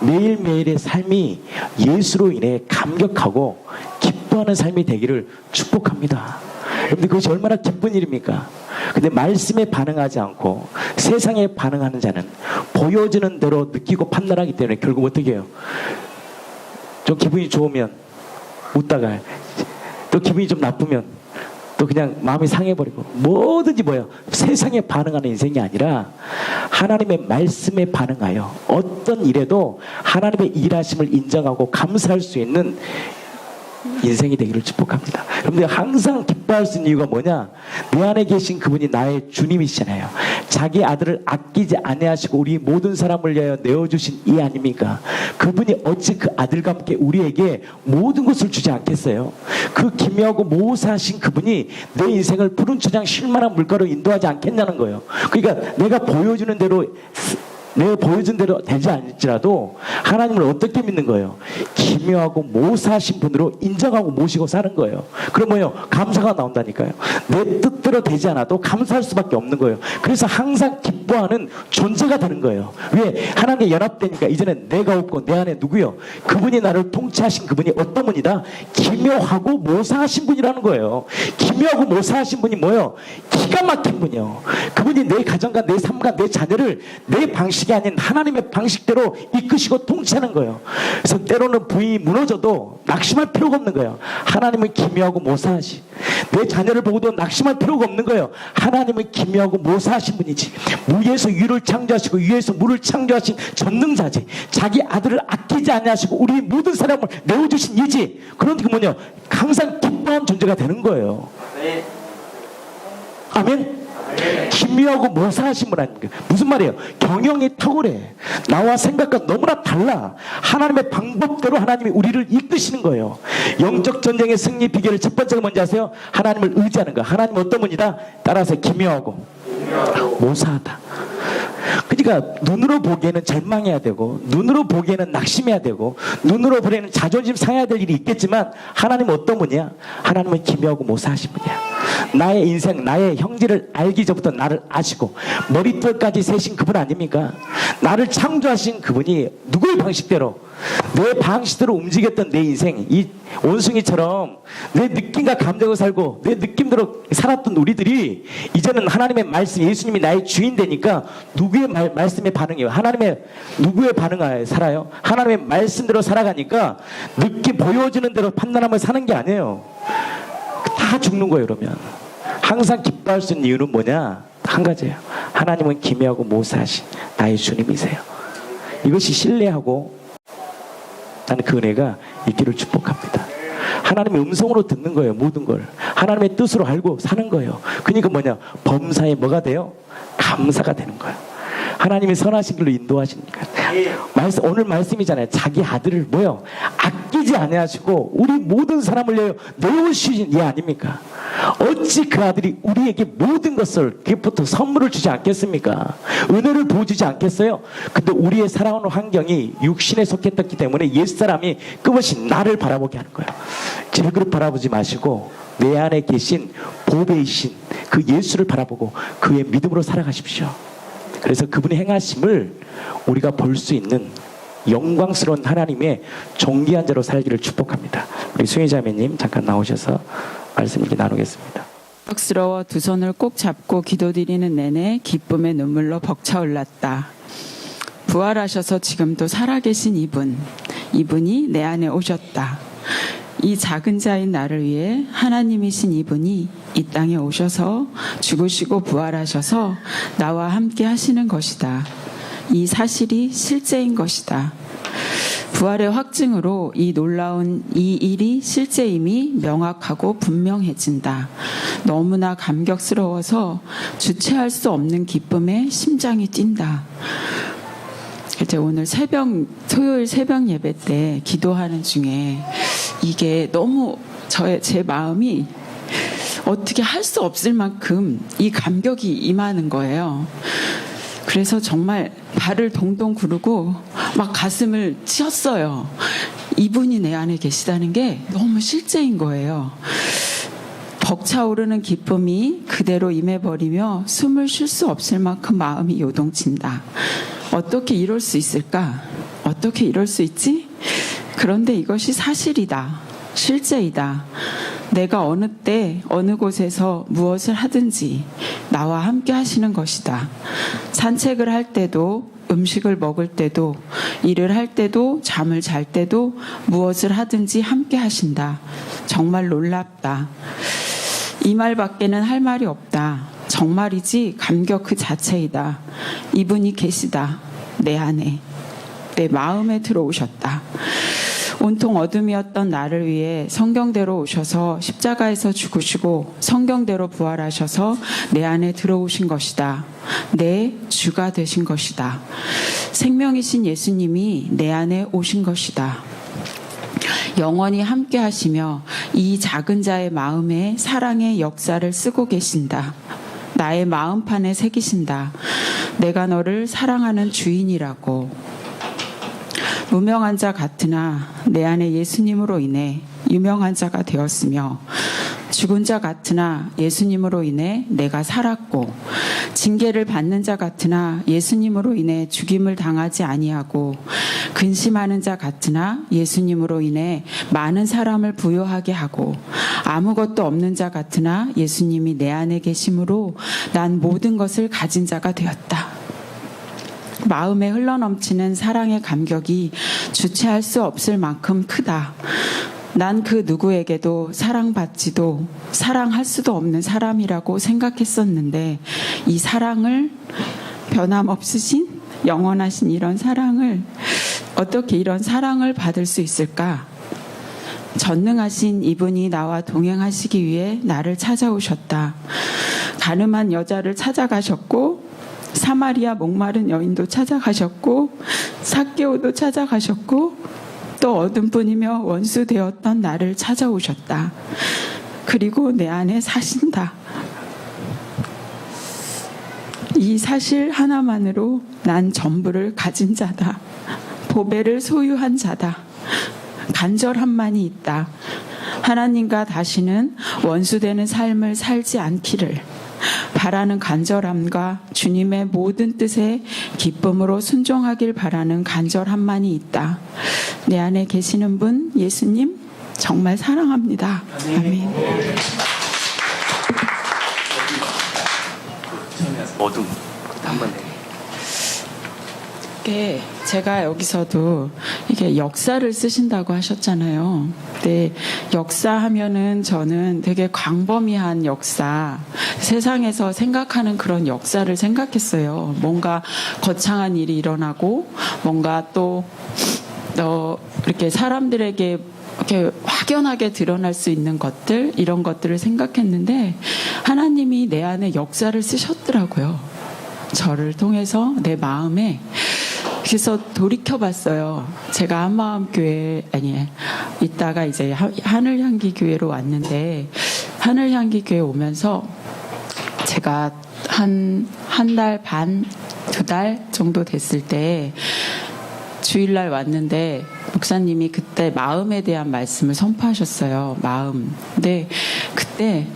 매일매일의 삶이 예수로 인해 감격하고 기뻐하는 삶이 되기를 축복합니다. 여러분들, 그것이 얼마나 기쁜 일입니까? 근데 말씀에 반응하지 않고 세상에 반응하는 자는 보여지는 대로 느끼고 판단하기 때문에 결국 어떻게 해요? 좀 기분이 좋으면 웃다가, 또 기분이 좀 나쁘면 또 그냥 마음이 상해버리고, 뭐든지 세상에 반응하는 인생이 아니라 하나님의 말씀에 반응하여 어떤 일에도 하나님의 일하심을 인정하고 감사할 수 있는 인생이 되기를 축복합니다. 여러분들 항상 기뻐할 수 있는 이유가 뭐냐? 내 안에 계신 그분이 나의 주님이시잖아요. 자기 아들을 아끼지 아니하시고 우리 모든 사람을 위하여 내어주신 이 아닙니까? 그분이 어찌 그 아들과 함께 우리에게 모든 것을 주지 않겠어요? 그 기묘하고 모사하신 그분이 내 인생을 푸른 초장 쉴만한 물가로 인도하지 않겠냐는 거예요. 그러니까 내가 보여준 대로 되지 않을지라도 하나님을 어떻게 믿는 거예요? 기묘하고 모사하신 분으로 인정하고 모시고 사는 거예요. 그럼 뭐예요? 감사가 나온다니까요. 내 뜻대로 되지 않아도 감사할 수밖에 없는 거예요. 그래서 항상 기뻐하는 존재가 되는 거예요. 왜? 하나님께 연합되니까 이제는 내가 없고 내 안에 누구요? 그분이 나를 통치하신 그분이 어떤 분이다? 기묘하고 모사하신 분이라는 거예요. 기묘하고 모사하신 분이 뭐예요? 기가 막힌 분이요. 그분이 내 가정과 내 삶과 내 자녀를 내 방식이 아닌 하나님의 방식대로 이끄시고 통치하는 거예요. 그래서 때로는 부인이 무너져도 낙심할 필요가 없는 거예요. 하나님은 기묘하고 모사하시. 내 자녀를 보고도 낙심할 필요가 없는 거예요. 하나님은 기묘하고 모사하신 분이지. 무에서 유를 창조하시고 유에서 물을 창조하신 전능자지. 자기 아들을 아끼지 아니하시고 우리 모든 사람을 내어주신 이지. 그런 게 뭐냐? 항상 기뻐한 존재가 되는 거예요. 아멘. 기묘하고 모사하신 분 아닙니까? 무슨 말이에요? 경영이 탁월해. 나와 생각과 너무나 달라. 하나님의 방법대로 하나님이 우리를 이끄시는 거예요. 영적 전쟁의 승리 비결을 첫 번째가 뭔지 아세요? 하나님을 의지하는 거야. 하나님은 어떤 분이다? 따라서 기묘하고 모사하다. 그러니까 눈으로 보기에는 절망해야 되고 눈으로 보기에는 낙심해야 되고 눈으로 보기에는 자존심 상해야 될 일이 있겠지만 하나님은 어떤 분이야? 하나님은 기묘하고 모사하신 분이야. 나의 인생, 나의 형제를 알기 전부터 나를 아시고 머리털까지 세신 그분 아닙니까? 나를 창조하신 그분이 누구의 방식대로 내 방식대로 움직였던 내 인생, 이 원숭이처럼 내 느낌과 감정을 살고 내 느낌대로 살았던 우리들이 이제는 하나님의 말씀, 예수님이 나의 주인 되니까 누구의 말씀에 반응해요? 하나님의 누구의 반응하에 살아요? 하나님의 말씀대로 살아가니까 느낌 보여주는 대로 판단하며 사는 게 아니에요. 다 죽는 거예요. 그러면 항상 기뻐할 수 있는 이유는 뭐냐? 한 가지예요. 하나님은 기묘하고 모사하신 나의 주님이세요. 이것이 신뢰하고 나는 그 은혜가 있기를 축복합니다. 하나님의 음성으로 듣는 거예요. 모든 걸 하나님의 뜻으로 알고 사는 거예요. 그러니까 뭐냐? 범사에 뭐가 돼요? 감사가 되는 거예요. 하나님이 선하신 길로 인도하시니까. 오늘 말씀이잖아요. 자기 아들을 뭐요? 아끼지 아니하시고 우리 모든 사람을 위하여 내어주신 이 아닙니까? 어찌 그 아들이 우리에게 모든 것을 기프트 선물을 주지 않겠습니까? 은혜를 보여주지 않겠어요? 근데 우리의 살아오는 환경이 육신에 속했었기 때문에 옛사람이 끝없이 나를 바라보게 하는 거예요. 질그릇 바라보지 마시고 내 안에 계신 보배이신 그 예수를 바라보고 그의 믿음으로 살아가십시오. 그래서 그분의 행하심을 우리가 볼 수 있는 영광스러운 하나님의 존귀한 자로 살기를 축복합니다. 우리 수혜자매님 잠깐 나오셔서 말씀 이렇게 나누겠습니다. 덕스러워 두 손을 꼭 잡고 기도드리는 내내 기쁨의 눈물로 벅차올랐다. 부활하셔서 지금도 살아계신 이분이 내 안에 오셨다. 이 작은 자인 나를 위해 하나님이신 이분이 이 땅에 오셔서 죽으시고 부활하셔서 나와 함께 하시는 것이다. 이 사실이 실제인 것이다. 부활의 확증으로 이 놀라운 이 일이 실제임이 명확하고 분명해진다. 너무나 감격스러워서 주체할 수 없는 기쁨에 심장이 뛴다. 이제 오늘 토요일 새벽 예배 때 기도하는 중에 이게 너무 제 마음이 어떻게 할 수 없을 만큼 이 감격이 임하는 거예요. 그래서 정말 발을 동동 구르고 막 가슴을 치었어요. 이분이 내 안에 계시다는 게 너무 실제인 거예요. 벅차오르는 기쁨이 그대로 임해버리며 숨을 쉴 수 없을 만큼 마음이 요동친다. 어떻게 이럴 수 있을까? 어떻게 이럴 수 있지? 그런데 이것이 사실이다. 실제이다. 내가 어느 때 어느 곳에서 무엇을 하든지 나와 함께 하시는 것이다. 산책을 할 때도 음식을 먹을 때도 일을 할 때도 잠을 잘 때도 무엇을 하든지 함께 하신다. 정말 놀랍다. 이 말밖에는 할 말이 없다. 정말이지 감격 그 자체이다. 이분이 계시다. 내 안에, 내 마음에 들어오셨다. 온통 어둠이었던 나를 위해 성경대로 오셔서 십자가에서 죽으시고 성경대로 부활하셔서 내 안에 들어오신 것이다. 내 주가 되신 것이다. 생명이신 예수님이 내 안에 오신 것이다. 영원히 함께 하시며 이 작은 자의 마음에 사랑의 역사를 쓰고 계신다. 나의 마음판에 새기신다. 내가 너를 사랑하는 주인이라고. 무명한 자 같으나 내 안에 예수님으로 인해 유명한 자가 되었으며 죽은 자 같으나 예수님으로 인해 내가 살았고 징계를 받는 자 같으나 예수님으로 인해 죽임을 당하지 아니하고 근심하는 자 같으나 예수님으로 인해 많은 사람을 부요하게 하고 아무것도 없는 자 같으나 예수님이 내 안에 계심으로 난 모든 것을 가진 자가 되었다. 마음에 흘러넘치는 사랑의 감격이 주체할 수 없을 만큼 크다. 난 그 누구에게도 사랑받지도 사랑할 수도 없는 사람이라고 생각했었는데 이 사랑을 변함없으신 영원하신 이런 사랑을 어떻게 이런 사랑을 받을 수 있을까? 전능하신 이분이 나와 동행하시기 위해 나를 찾아오셨다. 가늠한 여자를 찾아가셨고 사마리아 목마른 여인도 찾아가셨고 삭개오도 찾아가셨고 또 어둠뿐이며 원수 되었던 나를 찾아오셨다. 그리고 내 안에 사신다. 이 사실 하나만으로 난 전부를 가진 자다. 보배를 소유한 자다. 간절함만이 있다. 하나님과 다시는 원수되는 삶을 살지 않기를 바라는 간절함과 주님의 모든 뜻에 기쁨으로 순종하길 바라는 간절함만이 있다. 내 안에 계시는 분 예수님 정말 사랑합니다. 아멘. 어둠 한번 이게 제가 여기서도 이게 역사를 쓰신다고 하셨잖아요. 근데 역사하면은 저는 되게 광범위한 역사, 세상에서 생각하는 그런 역사를 생각했어요. 뭔가 거창한 일이 일어나고 뭔가 또 이렇게 사람들에게 이렇게 확연하게 드러날 수 있는 것들, 이런 것들을 생각했는데 하나님이 내 안에 역사를 쓰셨더라고요. 저를 통해서 내 마음에. 그래서 돌이켜봤어요. 제가 한마음교회 있다가 이제 하늘향기교회로 왔는데 하늘향기교회 오면서 제가 한 달 반, 2달 정도 됐을 때 주일날 왔는데 목사님이 그때 마음에 대한 말씀을 선포하셨어요. 마음. 근데 그때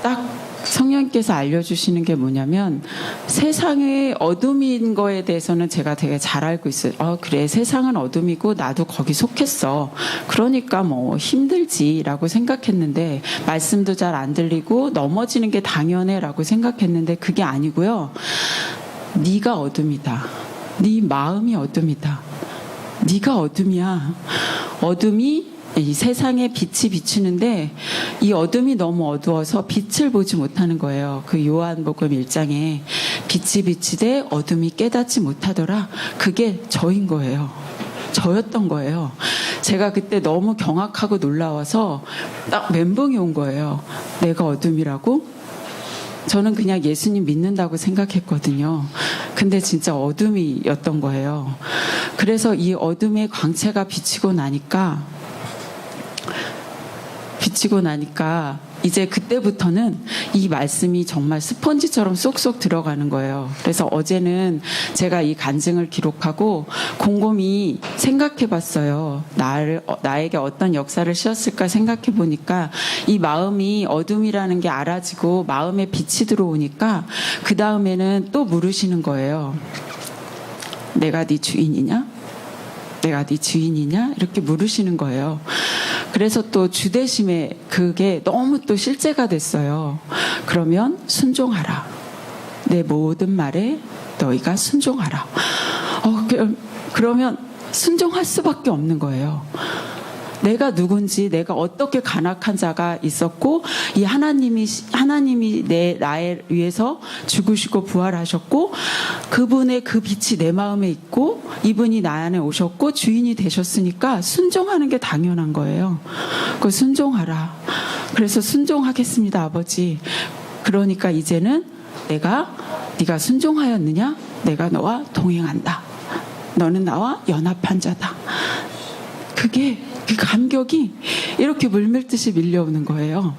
딱 성령께서 알려주시는 게 뭐냐면 세상의 어둠인 거에 대해서는 제가 되게 잘 알고 있어요. 그래, 세상은 어둠이고 나도 거기 속했어. 그러니까 뭐 힘들지라고 생각했는데 말씀도 잘 안 들리고 넘어지는 게 당연해라고 생각했는데 그게 아니고요. 네가 어둠이다. 네 마음이 어둠이다. 네가 어둠이야. 어둠이 이 세상에 빛이 비추는데 이 어둠이 너무 어두워서 빛을 보지 못하는 거예요. 그 요한복음 1장에 빛이 비치되 어둠이 깨닫지 못하더라. 그게 저인 거예요. 저였던 거예요. 제가 그때 너무 경악하고 놀라워서 딱 멘붕이 온 거예요. 내가 어둠이라고? 저는 그냥 예수님 믿는다고 생각했거든요. 근데 진짜 어둠이었던 거예요. 그래서 이 어둠의 광채가 비치고 나니까 이제 그때부터는 이 말씀이 정말 스펀지처럼 쏙쏙 들어가는 거예요. 그래서 어제는 제가 이 간증을 기록하고 곰곰이 생각해 봤어요. 나에게 어떤 역사를 씌웠을까 생각해 보니까 이 마음이 어둠이라는 게 알아지고 마음에 빛이 들어오니까 그 다음에는 또 물으시는 거예요. 내가 네 주인이냐? 내가 네 주인이냐? 이렇게 물으시는 거예요. 그래서 또 주대심에 그게 너무 또 실제가 됐어요. 그러면 순종하라. 내 모든 말에 너희가 순종하라. 그러면 순종할 수밖에 없는 거예요. 내가 누군지, 내가 어떻게 간악한 자가 있었고, 이 하나님이 나에 위해서 죽으시고 부활하셨고, 그분의 그 빛이 내 마음에 있고, 이분이 나 안에 오셨고 주인이 되셨으니까 순종하는 게 당연한 거예요. 그 순종하라. 그래서 순종하겠습니다, 아버지. 그러니까 이제는 네가 순종하였느냐? 내가 너와 동행한다. 너는 나와 연합한 자다. 그게 그 감격이 이렇게 물밀듯이 밀려오는 거예요.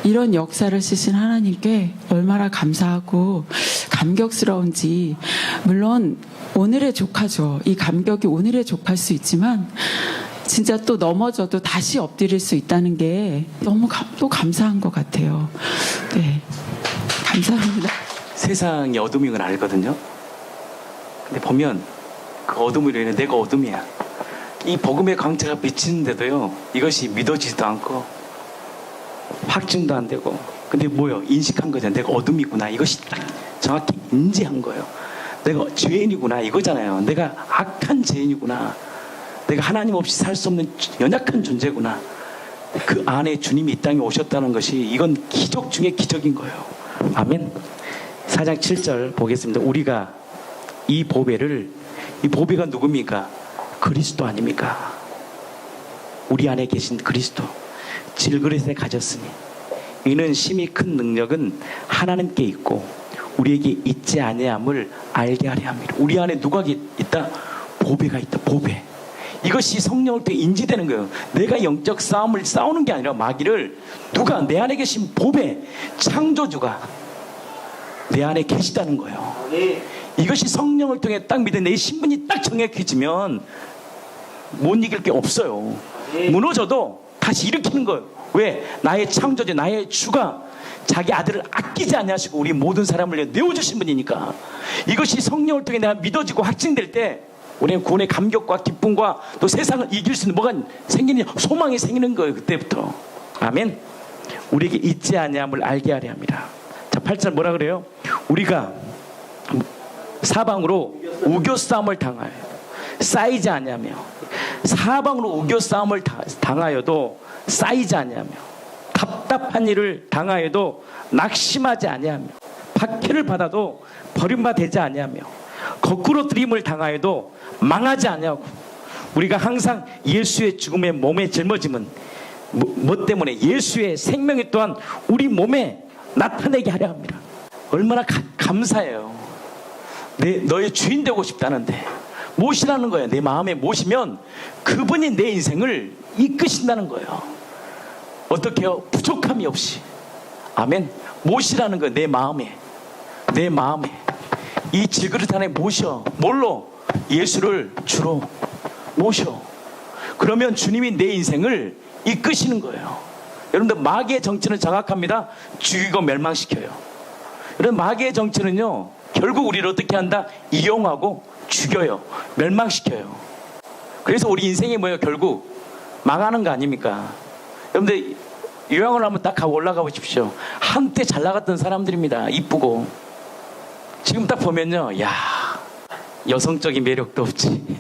이런 역사를 쓰신 하나님께 얼마나 감사하고 감격스러운지. 물론 오늘의 조카죠. 이 감격이 오늘의 조카일 수 있지만 진짜 또 넘어져도 다시 엎드릴 수 있다는 게 너무 또 감사한 것 같아요. 네, 감사합니다. 세상이 어둠인 건 알거든요. 근데 보면 그 어둠으로 인해 내가 어둠이야. 이 복음의 광채가 비치는데도요, 이것이 믿어지지도 않고 확증도 안 되고. 근데 뭐요? 인식한 거잖아요. 내가 어둠이구나. 이것이 딱 정확히 인지한 거예요. 내가 죄인이구나 이거잖아요. 내가 악한 죄인이구나. 내가 하나님 없이 살 수 없는 연약한 존재구나. 그 안에 주님이 이 땅에 오셨다는 것이 이건 기적 중에 기적인 거예요. 아멘. 4장 7절 보겠습니다. 우리가 이 보배가 누굽니까? 그리스도 아닙니까? 우리 안에 계신 그리스도. 질그릇에 가졌으니 이는 심히 큰 능력은 하나님께 있고 우리에게 있지 아니함을 알게 하려 합니다. 우리 안에 누가 있다? 보배가 있다. 보배. 이것이 성령을 통해 인지되는 거예요. 내가 영적 싸움을 싸우는 게 아니라 마귀를 누가 내 안에 계신 보배, 창조주가 내 안에 계시다는 거예요. 이것이 성령을 통해 딱 믿어 내 신분이 딱 정확해지면 못 이길 게 없어요. 무너져도 다시 일으키는 거예요. 왜? 나의 창조주, 나의 주가 자기 아들을 아끼지 않으시고 우리 모든 사람을 위해 내어주신 분이니까. 이것이 성령을 통해 내가 믿어지고 확증될 때 우리는 구원의 감격과 기쁨과 또 세상을 이길 수 있는 뭐가 생기느냐? 소망이 생기는 거예요. 그때부터. 아멘. 우리에게 있지 아니함을 알게 하려 합니다. 자, 8절 뭐라 그래요? 우리가 사방으로 우겨싸움을 당하여 쌓이지 아니하며, 사방으로 우겨싸움을 당하여도 쌓이지 아니하며, 답답한 일을 당하여도 낙심하지 아니하며, 박해를 받아도 버림받지 아니하며, 거꾸로 들임을 당하여도 망하지 아니하고, 우리가 항상 예수의 죽음의 몸에 짊어짐은 뭐 때문에? 예수의 생명이 또한 우리 몸에 나타내게 하려 합니다. 얼마나 감사해요. 너의 주인 되고 싶다는데 모시라는 거예요. 내 마음에 모시면 그분이 내 인생을 이끄신다는 거예요. 어떻게 해요? 부족함이 없이. 아멘. 모시라는 거예요. 내 마음에 이 질그릇 안에 모셔. 뭘로? 예수를 주로 모셔. 그러면 주님이 내 인생을 이끄시는 거예요. 여러분들, 마귀의 정치는 정확합니다. 죽이고 멸망시켜요. 여러분, 마귀의 정치는요, 결국 우리를 어떻게 한다? 이용하고 죽여요. 멸망시켜요. 그래서 우리 인생이 뭐예요? 결국 망하는 거 아닙니까? 여러분들, 요양을 한번 딱 가고 올라가 보십시오. 한때 잘 나갔던 사람들입니다. 이쁘고. 지금 딱 보면요, 야, 여성적인 매력도 없지,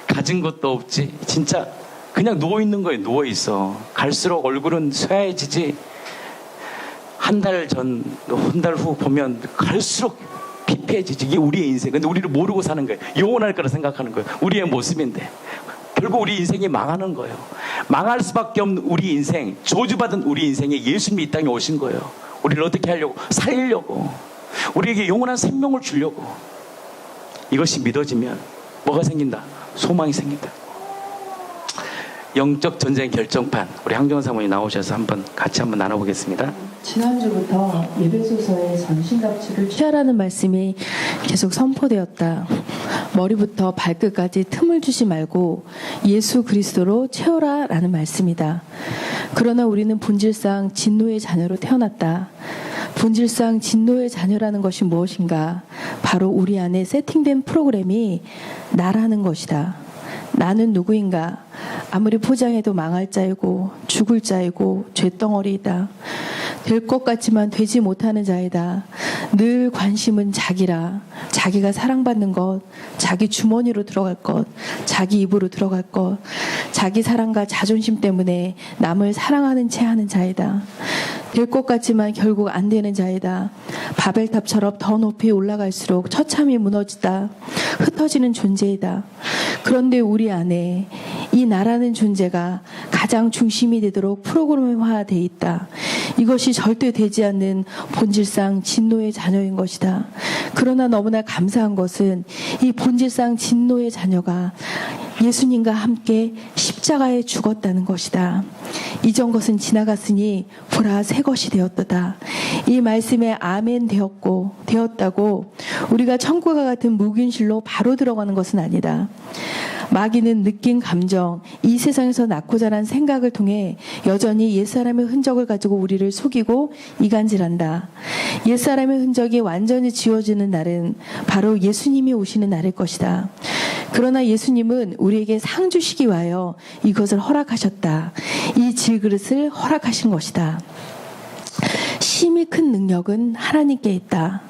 가진 것도 없지. 진짜 그냥 누워있는 거예요. 누워있어. 갈수록 얼굴은 쇠해지지. 한 달 후 보면 갈수록 피폐해지지. 이게 우리의 인생. 근데 우리를 모르고 사는 거예요. 영원할 거라 생각하는 거예요. 우리의 모습인데 결국 우리 인생이 망하는 거예요. 망할 수밖에 없는 우리 인생, 저주받은 우리 인생에 예수님이 이 땅에 오신 거예요. 우리를 어떻게 하려고? 살리려고. 우리에게 영원한 생명을 주려고. 이것이 믿어지면 뭐가 생긴다? 소망이 생긴다. 영적 전쟁 결정판, 우리 황정원 사모님 나오셔서 같이 한번 나눠보겠습니다. 지난주부터 에베소서의 전신갑주를 취하라는 말씀이 계속 선포되었다. 머리부터 발끝까지 틈을 주지 말고 예수 그리스도로 채워라라는 말씀이다. 그러나 우리는 본질상 진노의 자녀로 태어났다. 본질상 진노의 자녀라는 것이 무엇인가? 바로 우리 안에 세팅된 프로그램이 나라는 것이다. 나는 누구인가? 아무리 포장해도 망할 자이고 죽을 자이고 죄덩어리이다. 될 것 같지만 되지 못하는 자이다. 늘 관심은 자기라. 자기가 사랑받는 것, 자기 주머니로 들어갈 것, 자기 입으로 들어갈 것, 자기 사랑과 자존심 때문에 남을 사랑하는 채 하는 자이다. 될 것 같지만 결국 안 되는 자이다. 바벨탑처럼 더 높이 올라갈수록 처참히 무너지다. 흩어지는 존재이다. 그런데 우리 안에 이 나라는 존재가 가장 중심이 되도록 프로그램화되어 있다. 이것이 절대 되지 않는 본질상 진노의 자녀인 것이다. 그러나 너무나 감사한 것은 이 본질상 진노의 자녀가 예수님과 함께 십자가에 죽었다는 것이다. 이전 것은 지나갔으니 보라 새 것이 되었도다. 이 말씀에 아멘 되었다고 우리가 천국과 같은 무균실로 바로 들어가는 것은 아니다. 마귀는 느낀 감정, 이 세상에서 낳고 자란 생각을 통해 여전히 옛사람의 흔적을 가지고 우리를 속이고 이간질한다. 옛사람의 흔적이 완전히 지워지는 날은 바로 예수님이 오시는 날일 것이다. 그러나 예수님은 우리에게 상 주시기 위하여 이것을 허락하셨다. 이 질그릇을 허락하신 것이다. 심히 큰 능력은 하나님께 있다.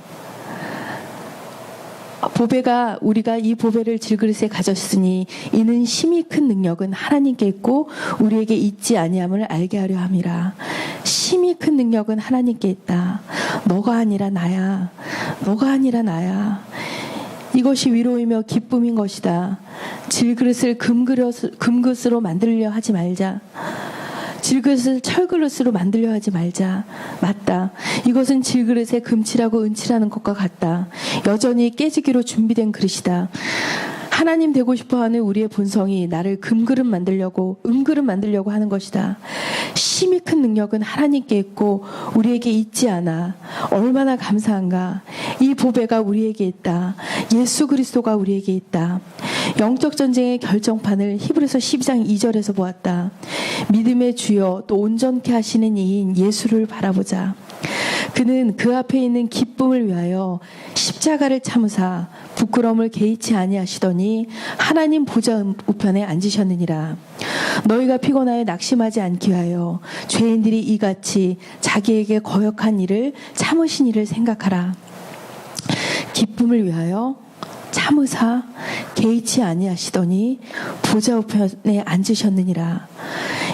보배가 우리가 이 보배를 질그릇에 가졌으니 이는 심히 큰 능력은 하나님께 있고 우리에게 있지 아니함을 알게 하려 함이라. 심히 큰 능력은 하나님께 있다. 너가 아니라 나야. 너가 아니라 나야. 이것이 위로이며 기쁨인 것이다. 질그릇을 금그릇으로 만들려 하지 말자. 질그릇을 철그릇으로 만들려 하지 말자. 맞다. 이것은 질그릇에 금칠하고 은칠하는 것과 같다. 여전히 깨지기로 준비된 그릇이다. 하나님 되고 싶어하는 우리의 본성이 나를 금그릇 만들려고 은그릇 만들려고 하는 것이다. 심히 큰 능력은 하나님께 있고 우리에게 있지 않아. 얼마나 감사한가. 이 보배가 우리에게 있다. 예수 그리스도가 우리에게 있다. 영적 전쟁의 결정판을 히브리서 12장 2절에서 보았다. 믿음의 주여 또 온전케 하시는 이인 예수를 바라보자. 그는 그 앞에 있는 기쁨을 위하여 십자가를 참으사 부끄러움을 개의치 아니하시더니 하나님 보좌 우편에 앉으셨느니라. 너희가 피곤하여 낙심하지 않기 위하여 죄인들이 이같이 자기에게 거역한 일을 참으신 일을 생각하라. 기쁨을 위하여 참으사 개의치 아니하시더니 보좌 우편에 앉으셨느니라.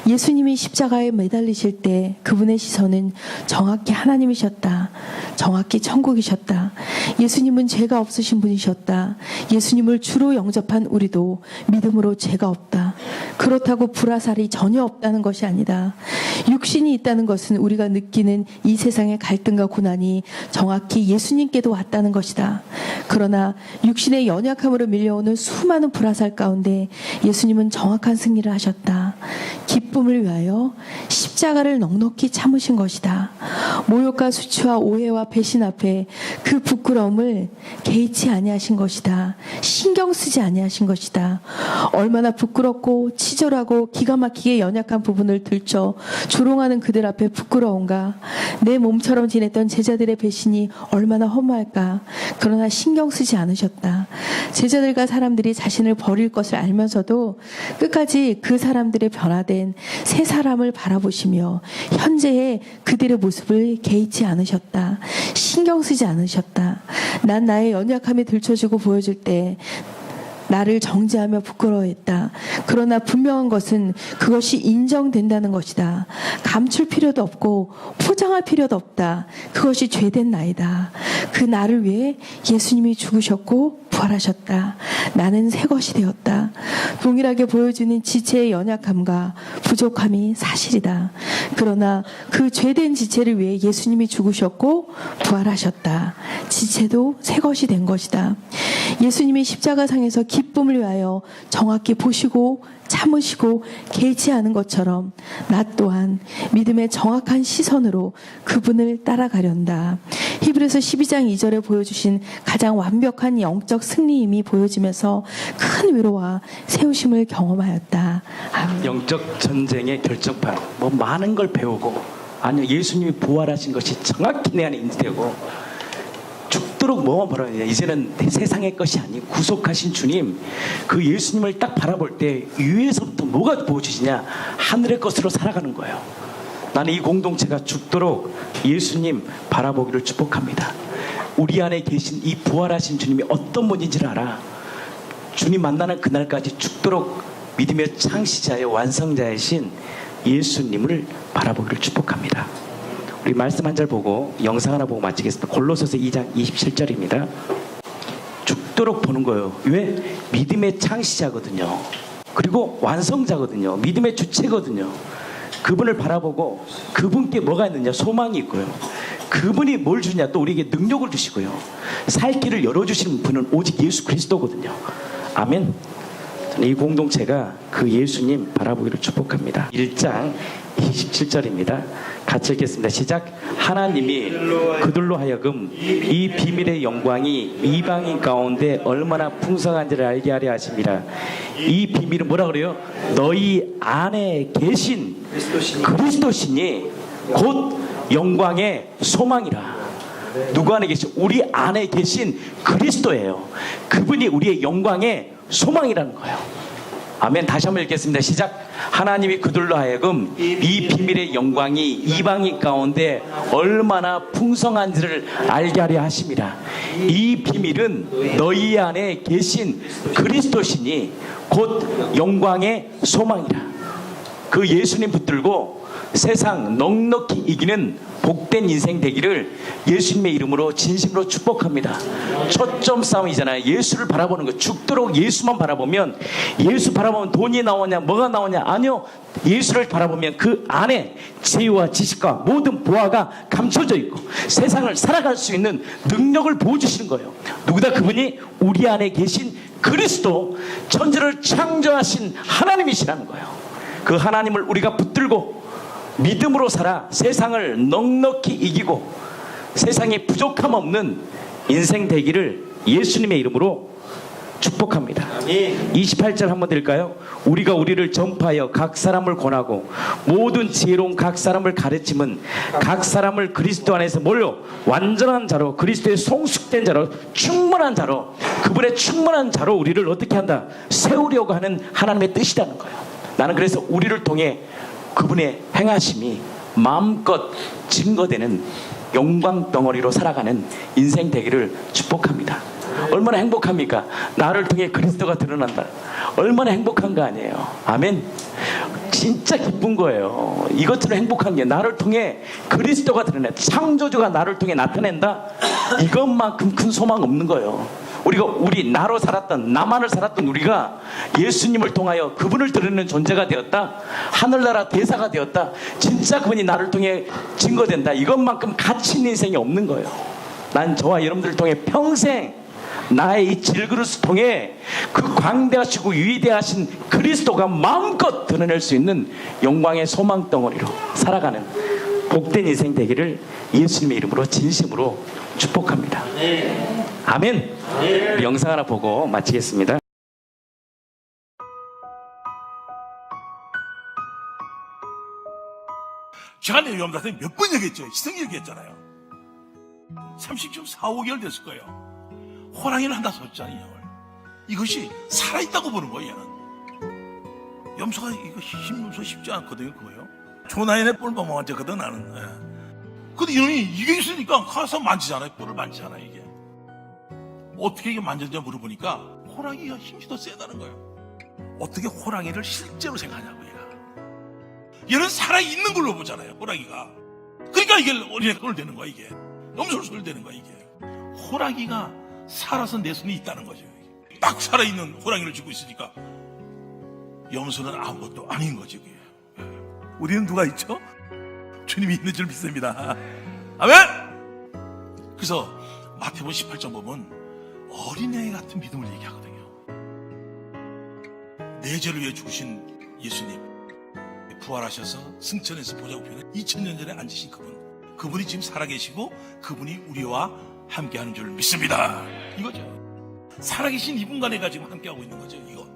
예수님이 십자가에 매달리실 때 그분의 시선은 정확히 하나님이셨다. 정확히 천국이셨다. 예수님은 죄가 없으신 분이셨다. 예수님을 주로 영접한 우리도 믿음으로 죄가 없다. 그렇다고 불화살이 전혀 없다는 것이 아니다. 육신이 있다는 것은 우리가 느끼는 이 세상의 갈등과 고난이 정확히 예수님께도 왔다는 것이다. 그러나 육신의 연약함으로 밀려오는 수많은 불화살 가운데 예수님은 정확한 승리를 하셨다. 기쁨을 위하여 십자가를 넉넉히 참으신 것이다. 모욕과 수치와 오해와 배신 앞에 그 부끄러움을 개의치 아니하신 것이다. 신경 쓰지 아니하신 것이다. 얼마나 부끄럽고 치졸하고 기가 막히게 연약한 부분을 들춰 조롱하는 그들 앞에 부끄러운가. 내 몸처럼 지냈던 제자들의 배신이 얼마나 허무할까. 그러나 신경 쓰지 않으셨다. 제자들과 사람들이 자신을 버릴 것을 알면서도 끝까지 그 사람들의 변화된 새 사람을 바라보시며 현재의 그들의 모습을 개의치 않으셨다. 신경 쓰지 않으셨다. 난 나의 연약함이 들춰지고 보여질 때 나를 정죄하며 부끄러워했다. 그러나 분명한 것은 그것이 인정된다는 것이다. 감출 필요도 없고 포장할 필요도 없다. 그것이 죄된 나이다. 그 나를 위해 예수님이 죽으셨고 부활하셨다. 나는 새 것이 되었다. 동일하게 보여주는 지체의 연약함과 부족함이 사실이다. 그러나 그 죄된 지체를 위해 예수님이 죽으셨고 부활하셨다. 지체도 새 것이 된 것이다. 예수님이 십자가상에서 기쁨을 위하여 정확히 보시고 참으시고 개의치 않은 것처럼 나 또한 믿음의 정확한 시선으로 그분을 따라가련다. 히브리서 12장 2절에 보여주신 가장 완벽한 영적 승리임이 보여지면서 큰 위로와 세우심을 경험하였다. 아멘. 영적 전쟁의 결정판. 뭐 많은 걸 배우고 아니요 예수님이 부활하신 것이 정확히 내 안에 인지되고 죽도록 뭐만 바라냐. 이제는 세상의 것이 아닌 구속하신 주님, 그 예수님을 딱 바라볼 때 위에서부터 뭐가 보여지시냐. 하늘의 것으로 살아가는 거예요. 나는 이 공동체가 죽도록 예수님 바라보기를 축복합니다. 우리 안에 계신 이 부활하신 주님이 어떤 분인지를 알아. 주님 만나는 그날까지 죽도록 믿음의 창시자여 완성자이신 예수님을 바라보기를 축복합니다. 우리 말씀 한 절 보고 영상 하나 보고 마치겠습니다. 골로새서 2장 27절입니다. 죽도록 보는 거예요. 왜? 믿음의 창시자거든요. 그리고 완성자거든요. 믿음의 주체거든요. 그분을 바라보고 그분께 뭐가 있느냐? 소망이 있고요. 그분이 뭘 주냐? 또 우리에게 능력을 주시고요. 살 길을 열어주시는 분은 오직 예수 그리스도거든요. 아멘. 저는 이 공동체가 그 예수님 바라보기를 축복합니다. 1장 27절입니다. 같이 읽겠습니다. 시작. 하나님이 그들로 하여금 이 비밀의 영광이 이방인 가운데 얼마나 풍성한지를 알게 하려 하십니다. 이 비밀은 뭐라 그래요? 너희 안에 계신 그리스도시니 곧 영광의 소망이라. 누구 안에 계신? 우리 안에 계신 그리스도예요. 그분이 우리의 영광의 소망이라는 거예요. 아멘. 다시 한번 읽겠습니다. 시작. 하나님이 그들로 하여금 이 비밀의 영광이 이방인 가운데 얼마나 풍성한지를 알게 하려 하심이라. 이 비밀은 너희 안에 계신 그리스도시니 곧 영광의 소망이라. 그 예수님 붙들고 세상 넉넉히 이기는 복된 인생 되기를 예수님의 이름으로 진심으로 축복합니다. 초점 싸움이잖아요. 예수를 바라보는 거. 죽도록 예수만 바라보면, 예수 바라보면 돈이 나오냐 뭐가 나오냐? 아니요. 예수를 바라보면 그 안에 지혜와 지식과 모든 보화가 감춰져 있고 세상을 살아갈 수 있는 능력을 보여주시는 거예요. 누구다? 그분이 우리 안에 계신 그리스도, 천지를 창조하신 하나님이시라는 거예요. 그 하나님을 우리가 붙들고 믿음으로 살아 세상을 넉넉히 이기고 세상에 부족함 없는 인생 되기를 예수님의 이름으로 축복합니다. 28절 한번 드릴까요? 우리가 우리를 전파하여 각 사람을 권하고 모든 지혜로운 각 사람을 가르침은 각 사람을 그리스도 안에서 뭘요? 완전한 자로, 그리스도의 성숙된 자로, 충만한 자로, 그분의 충만한 자로 우리를 어떻게 한다? 세우려고 하는 하나님의 뜻이라는 거예요. 나는 그래서 우리를 통해 그분의 행하심이 마음껏 증거되는 영광 덩어리로 살아가는 인생 되기를 축복합니다. 얼마나 행복합니까? 나를 통해 그리스도가 드러난다. 얼마나 행복한 거 아니에요. 아멘. 진짜 기쁜 거예요. 이것처럼 행복한 게 나를 통해 그리스도가 드러나, 창조주가 나를 통해 나타낸다. 이것만큼 큰 소망 없는 거예요. 우리 나로 살았던, 나만을 살았던 우리가 예수님을 통하여 그분을 드러내는 존재가 되었다. 하늘나라 대사가 되었다. 진짜 그분이 나를 통해 증거된다. 이것만큼 가치 있는 인생이 없는 거예요. 난 저와 여러분들을 통해 평생 나의 이 질그릇을 통해 그 광대하시고 위대하신 그리스도가 마음껏 드러낼 수 있는 영광의 소망 덩어리로 살아가는 복된 인생 되기를 예수님의 이름으로 진심으로 축복합니다. 아멘. 우리 영상 하나 보고 마치겠습니다. 제가 내 위험자한테 몇 번 얘기했죠. 희생 얘기했잖아요. 4, 5개월 됐을 거예요. 호랑이를 한다 썼잖아요. 이것이 살아있다고 보는 거예요. 얘는 염소가 이거 힘줘서 쉽지 않거든요. 그거요. 조나인의 뿔만 만졌거든 나는. 근데 이놈이 이게 있으니까 가서 만지잖아요. 뿔을 만지잖아요. 이게 어떻게 이게 만졌냐 물어보니까 호랑이가 힘이 더 세다는 거예요. 어떻게 호랑이를 실제로 생각하냐고 얘가. 얘는 살아있는 걸로 보잖아요. 호랑이가. 그러니까 이게 어린애 손을 대는 거야. 이게 염소를 손을 대는 거야. 이게 호랑이가 살아서 내 손이 있다는 거죠. 딱 살아있는 호랑이를 쥐고 있으니까 염소는 아무것도 아닌 거지. 그게. 우리는 누가 있죠? 주님이 있는 줄 믿습니다. 아멘. 그래서 마태복음 18장 보면 어린애 같은 믿음을 얘기하거든요. 내 죄를 위해 죽으신 예수님, 부활하셔서 승천해서 보좌우편에 2000년 전에 앉으신 그분이 지금 살아계시고 그분이 우리와 함께하는 줄 믿습니다. 이거죠. 살아계신 이분과 내가 지금 함께하고 있는 거죠. 이거.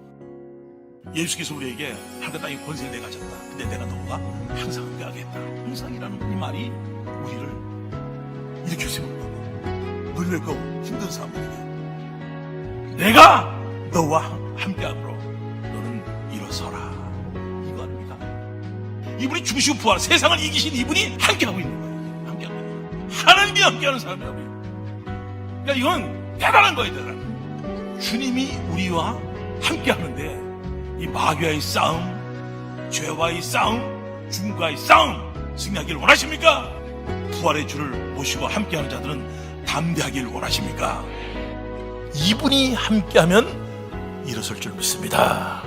예수께서 우리에게 하늘 땅에 권세를 내가 졌다. 근데 내가 너와 항상 함께하겠다. 항상이라는 이 말이 우리를 이렇게 세우는 거고 놀래고 힘든 사람들에게 내가 너와 함께하므로 너는 일어서라. 이거 아닙니까? 이분이 죽으시고 부활, 세상을 이기신 이분이 함께하고 있는 거예요. 함께하고 있는 거예요. 하나님이 함께하는 사람이라고요. 그러니까 이건 대단한 거예요, 대단한 거. 주님이 우리와 함께 하는데 이 마귀와의 싸움, 죄와의 싸움, 죽음과의 싸움 승리하기를 원하십니까? 부활의 주를 모시고 함께하는 자들은 담대하기를 원하십니까? 이분이 함께하면 일어설 줄 믿습니다.